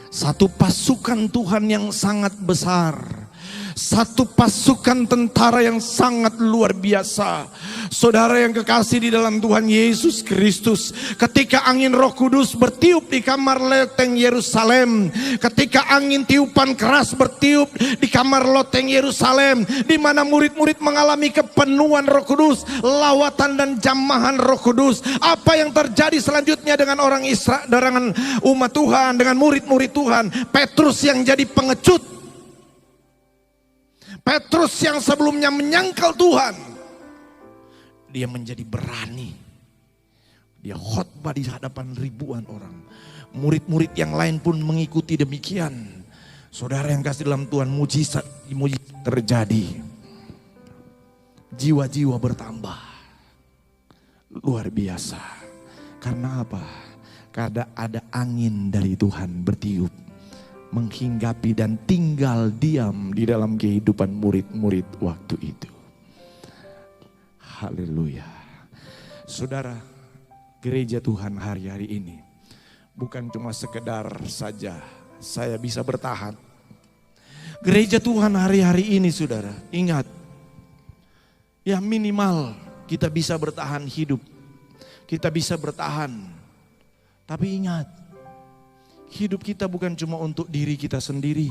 [SPEAKER 1] Satu pasukan Tuhan yang sangat besar. Satu pasukan tentara yang sangat luar biasa. Saudara yang kekasih di dalam Tuhan Yesus Kristus, ketika angin Roh Kudus bertiup di kamar loteng Yerusalem, ketika angin tiupan keras bertiup di kamar loteng Yerusalem, di mana murid-murid mengalami kepenuhan Roh Kudus, lawatan dan jamahan Roh Kudus, apa yang terjadi selanjutnya dengan orang Israel, dengan umat Tuhan, dengan murid-murid Tuhan? Petrus yang jadi pengecut, Petrus yang sebelumnya menyangkal Tuhan, dia menjadi berani. Dia khotbah di hadapan ribuan orang. Murid-murid yang lain pun mengikuti demikian. Saudara yang kasih dalam Tuhan, mujizat terjadi. Jiwa-jiwa bertambah. Luar biasa. Karena apa? Karena ada angin dari Tuhan bertiup, menghinggapi dan tinggal diam di dalam kehidupan murid-murid waktu itu. Haleluya. Saudara, gereja Tuhan hari-hari ini bukan cuma sekedar saja saya bisa bertahan. Gereja Tuhan hari-hari ini saudara, ingat, ya minimal kita bisa bertahan hidup. Kita bisa bertahan. Tapi ingat, hidup kita bukan cuma untuk diri kita sendiri.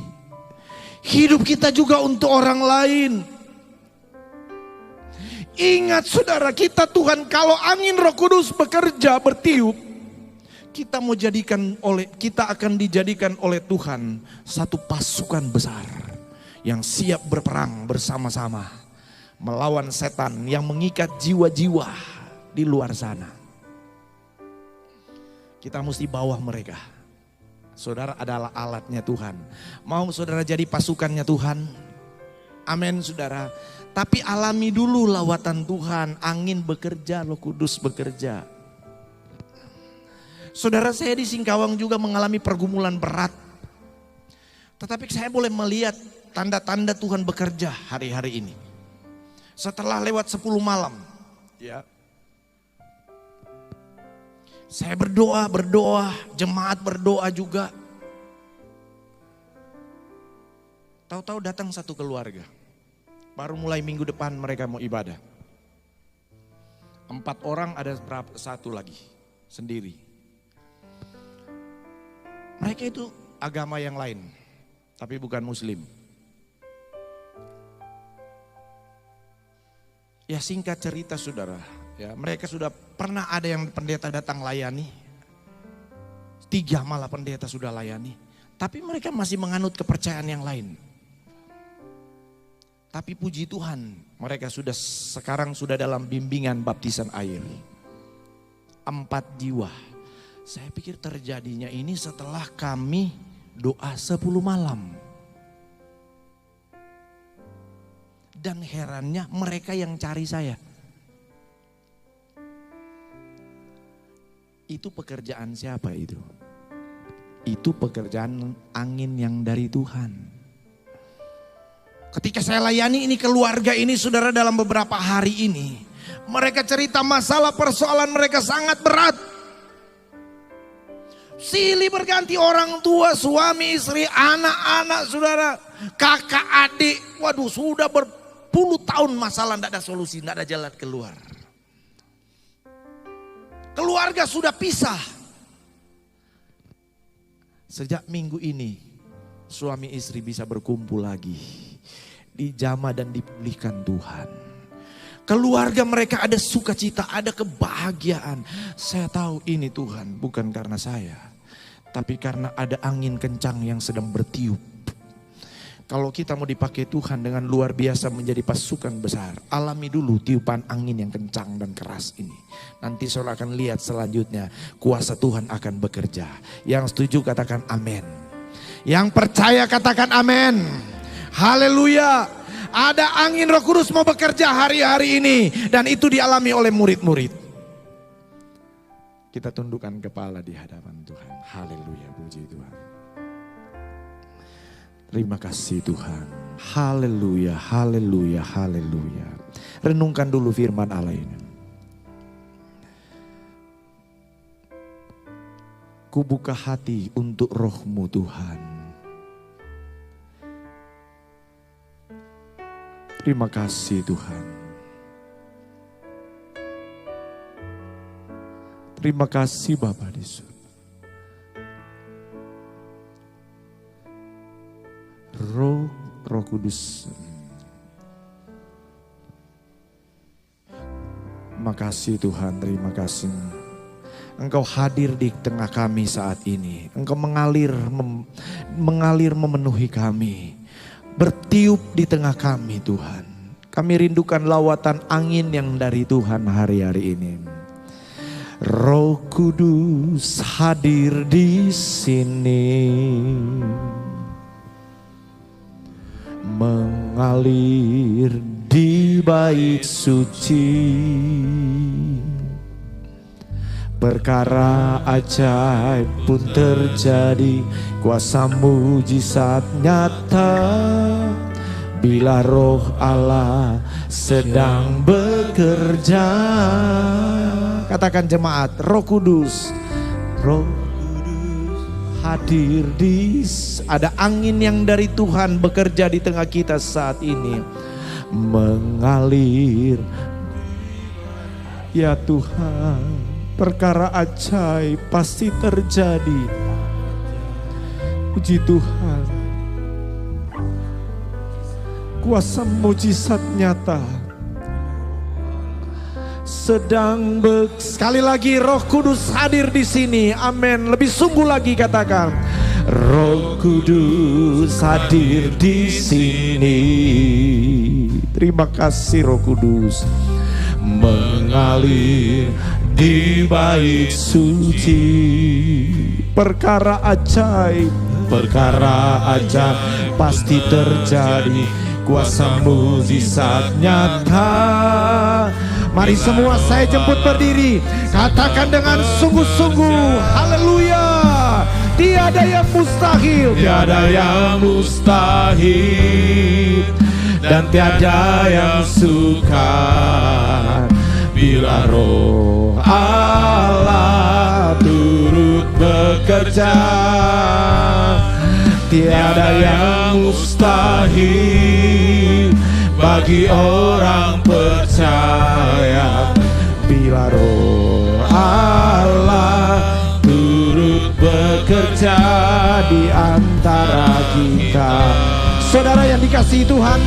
[SPEAKER 1] Hidup kita juga untuk orang lain. Ingat saudara, kita Tuhan, kalau angin Roh Kudus bekerja, bertiup, kita akan dijadikan oleh Tuhan satu pasukan besar yang siap berperang bersama-sama melawan setan yang mengikat jiwa-jiwa di luar sana. Kita mesti bawa mereka. Saudara adalah alatnya Tuhan. Mau saudara jadi pasukannya Tuhan? Amin saudara. Tapi alami dulu lawatan Tuhan, angin bekerja, Roh Kudus bekerja. Saudara, saya di Singkawang juga mengalami pergumulan berat. Tetapi saya boleh melihat tanda-tanda Tuhan bekerja hari-hari ini. Setelah lewat 10 malam. Ya. Saya berdoa, jemaat berdoa juga. Tahu-tahu datang satu keluarga. Baru mulai minggu depan mereka mau ibadah. 4 orang, ada satu lagi sendiri. Mereka itu agama yang lain, tapi bukan Muslim. Ya singkat cerita saudara, ya mereka sudah pernah ada yang pendeta datang layani. 3 malah pendeta sudah layani. Tapi mereka masih menganut kepercayaan yang lain. Tapi puji Tuhan, mereka sekarang sudah dalam bimbingan baptisan air. 4 jiwa. Saya pikir terjadinya ini setelah kami doa 10 malam. Dan herannya mereka yang cari saya. Itu pekerjaan siapa itu? Itu pekerjaan angin yang dari Tuhan. Ketika saya layani ini keluarga ini saudara dalam beberapa hari ini. Mereka cerita masalah persoalan mereka sangat berat. Silih berganti orang tua, suami, istri, anak-anak, saudara, kakak, adik. Waduh sudah berpuluh tahun masalah tidak ada solusi, tidak ada jalan keluar. Keluarga sudah pisah. Sejak minggu ini suami istri bisa berkumpul lagi. Dijamah dan dipulihkan Tuhan. Keluarga mereka ada sukacita, ada kebahagiaan. Saya tahu ini Tuhan bukan karena saya, tapi karena ada angin kencang yang sedang bertiup. Kalau kita mau dipakai Tuhan dengan luar biasa menjadi pasukan besar, alami dulu tiupan angin yang kencang dan keras ini. Nanti saudara akan lihat selanjutnya kuasa Tuhan akan bekerja. Yang setuju katakan amin. Yang percaya katakan amin. Haleluya. Ada angin Roh Kudus mau bekerja hari-hari ini. Dan itu dialami oleh murid-murid. Kita tundukkan kepala di hadapan Tuhan. Haleluya, puji Tuhan. Terima kasih Tuhan. Haleluya, haleluya, haleluya. Renungkan dulu firman Allah ini. Kubuka hati untuk roh-Mu Tuhan. Terima kasih Tuhan. Terima kasih Bapa di surga. Roh Kudus. Terima kasih Tuhan, terima kasih. Engkau hadir di tengah kami saat ini. Engkau mengalir memenuhi kami. Bertiup di tengah kami Tuhan. Kami rindukan lawatan angin yang dari Tuhan hari-hari ini. Roh Kudus hadir di sini. Mengalir di bait suci. Perkara ajaib pun terjadi, kuasa mujizat nyata. Bila roh Allah sedang bekerja. Katakan jemaat, Roh Kudus. Roh Kudus hadir ada angin yang dari Tuhan bekerja di tengah kita saat ini. Mengalir. Ya Tuhan. Perkara ajaib pasti terjadi. Puji Tuhan. Kuasa mujizat nyata. Sekali lagi Roh Kudus hadir di sini. Amin. Lebih sungguh lagi katakan. Roh Kudus hadir di sini. Terima kasih Roh Kudus. Mengalir di bait suci. Perkara ajaib pasti terjadi. kuasa mujizat nyata. Mari semua saya jemput berdiri, katakan dengan sungguh-sungguh, haleluya. Tiada yang mustahil,
[SPEAKER 2] tiada yang mustahil, dan tiada yang sukar bila Roh Allah turut bekerja. Tiada yang mustahil bagi orang percaya bila Roh Allah turut bekerja di antara kita.
[SPEAKER 1] Saudara yang dikasihi Tuhan,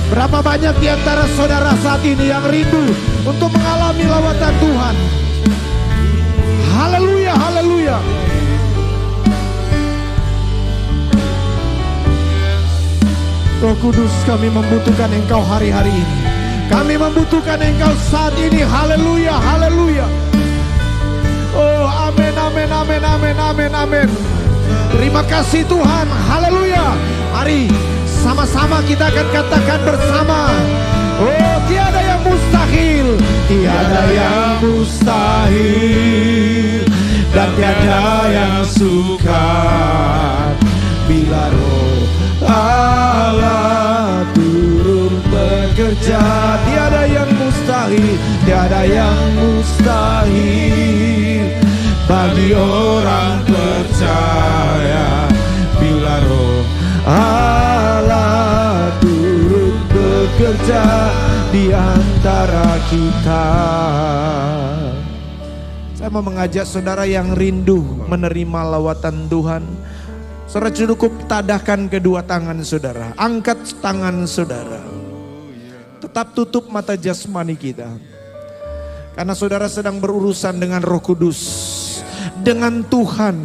[SPEAKER 1] berapa banyak di antara saudara saat ini yang rindu untuk mengalami lawatan Tuhan? Haleluya, haleluya. Roh Kudus, kami membutuhkan Engkau hari-hari ini. Kami membutuhkan Engkau saat ini. Haleluya, haleluya. Oh, amin, amin, amin, amin, amin, amin. Terima kasih Tuhan, haleluya. Mari sama-sama kita akan katakan bersama. Oh, tiada yang mustahil,
[SPEAKER 2] tiada yang mustahil, dan tiada yang sukar bila Roh Allah turut bekerja. Tiada yang mustahil, tiada yang mustahil bagi orang percaya bila Roh Allah turut bekerja di antara kita. Saya mau mengajak saudara yang rindu menerima lawatan Tuhan, saudara cukup tadahkan kedua tangan saudara, angkat tangan saudara, tetap tutup mata jasmani kita, karena saudara sedang berurusan dengan Roh Kudus, dengan Tuhan,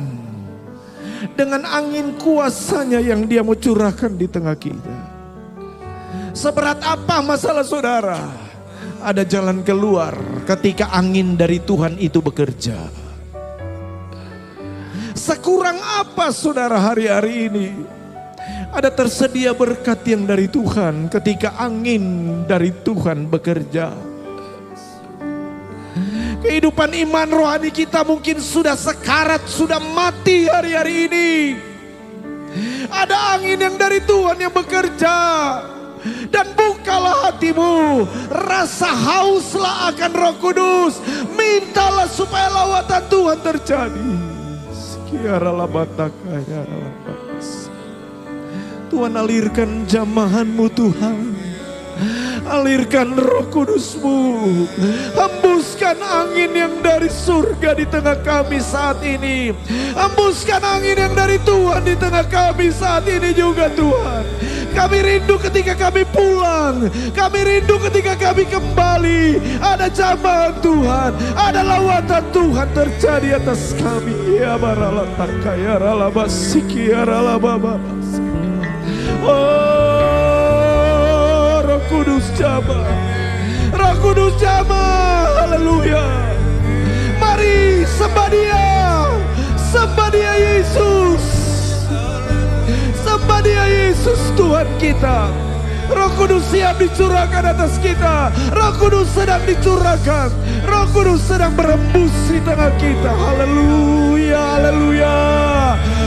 [SPEAKER 2] dengan angin kuasanya yang Dia mau curahkan di tengah kita. Seberat apa masalah saudara, ada jalan keluar ketika angin dari Tuhan itu bekerja. Sekurang apa saudara hari-hari ini, ada tersedia berkat yang dari Tuhan ketika angin dari Tuhan bekerja. Kehidupan iman rohani kita mungkin sudah sekarat, sudah mati hari-hari ini. Ada angin yang dari Tuhan yang bekerja. Dan bukalah hatimu, rasa hauslah akan Roh Kudus. Mintalah supaya lawatan Tuhan terjadi. Tuhan, alirkan jamahanmu Tuhan. Alirkan Roh Kudus-Mu, hembuskan angin yang dari surga di tengah kami saat ini. Hembuskan angin yang dari Tuhan di tengah kami saat ini juga Tuhan. Kami rindu ketika kami pulang, kami rindu ketika kami kembali. Ada jamahan Tuhan, ada lawatan Tuhan terjadi atas kami. Ya baralataka ya ralabasiki ya ralababas. Roh Kudus jamah, Roh Kudus jamah, haleluya. Mari sembah Dia Yesus, sembah Dia Yesus Tuhan kita. Roh Kudus siap dicurahkan atas kita. Roh Kudus sedang dicurahkan, Roh Kudus sedang berembus di tengah kita. Haleluya, haleluya.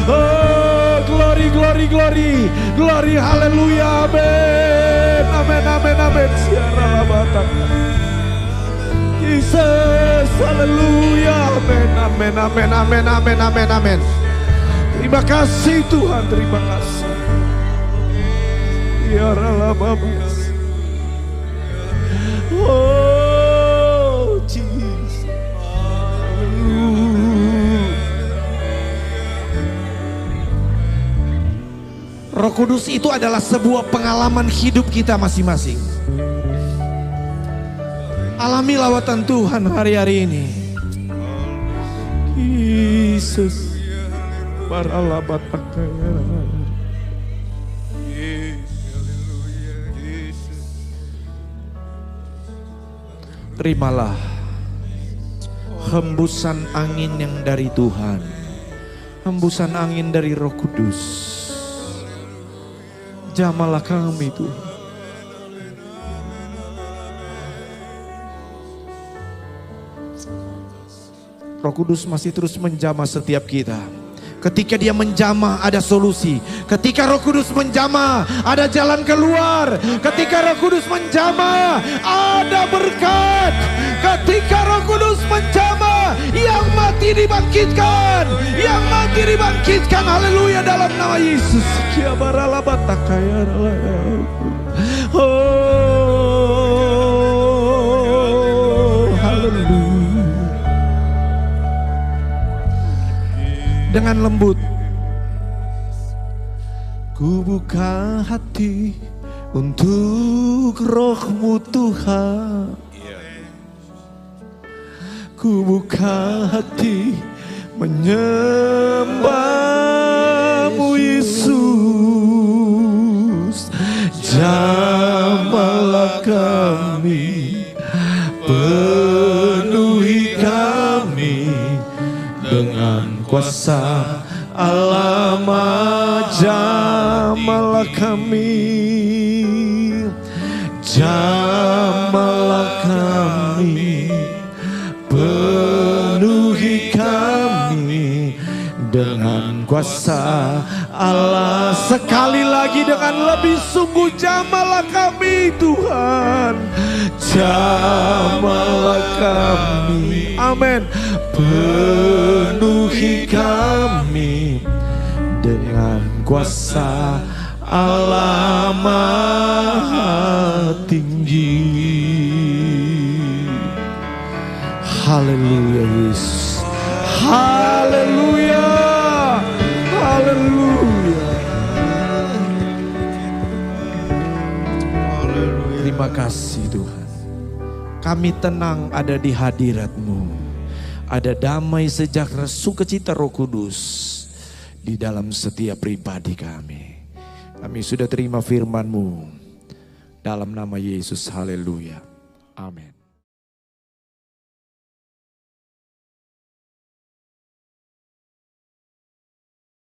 [SPEAKER 2] Oh, glory, glory, glory, glory, haleluya, amin, amin, amin, amin. Siara batang Yesus, haleluya, amin, amin, amin, amin, amin, amin, amin. Terima kasih Tuhan, terima kasih. Ya Rababas. Oh Jesus, Roh Kudus itu adalah sebuah pengalaman hidup kita masing-masing. Alami lawatan Tuhan hari-hari ini. Yesus, terimalah hembusan angin yang dari Tuhan, hembusan angin dari Roh Kudus. Jamahlah kami Tuhan. Roh Kudus masih terus menjamah setiap kita. Ketika dia menjamah ada solusi. Ketika Roh Kudus menjamah ada jalan keluar. Ketika Roh Kudus menjamah ada berkat. Ketika Roh Kudus menjamah yang mati dibangkitkan. Yang mati dibangkitkan. Haleluya dalam nama Yesus. Oh, haleluya. Dengan lembut, ku buka hati untuk Roh-Mu Tuhan. Ku buka hati menyembah-Mu Yesus. Jamahlah kami, penuhi kami dengan kuasa Allah. Jamahlah kami, jamahlah kami, penuhi kami dengan kuasa Allah. Sekali lagi dengan lebih sungguh, jamahlah kami Tuhan, jamahlah kami, amin. Penuhi kami dengan kuasa Allah Maha Tinggi. Haleluya Yesus, haleluya, haleluya. Terima kasih Tuhan. Kami tenang ada di hadirat-Mu. Ada damai, sejahtera, sukacita Roh Kudus di dalam setiap pribadi kami. Kami sudah terima firman-Mu dalam nama Yesus. Haleluya. Amin.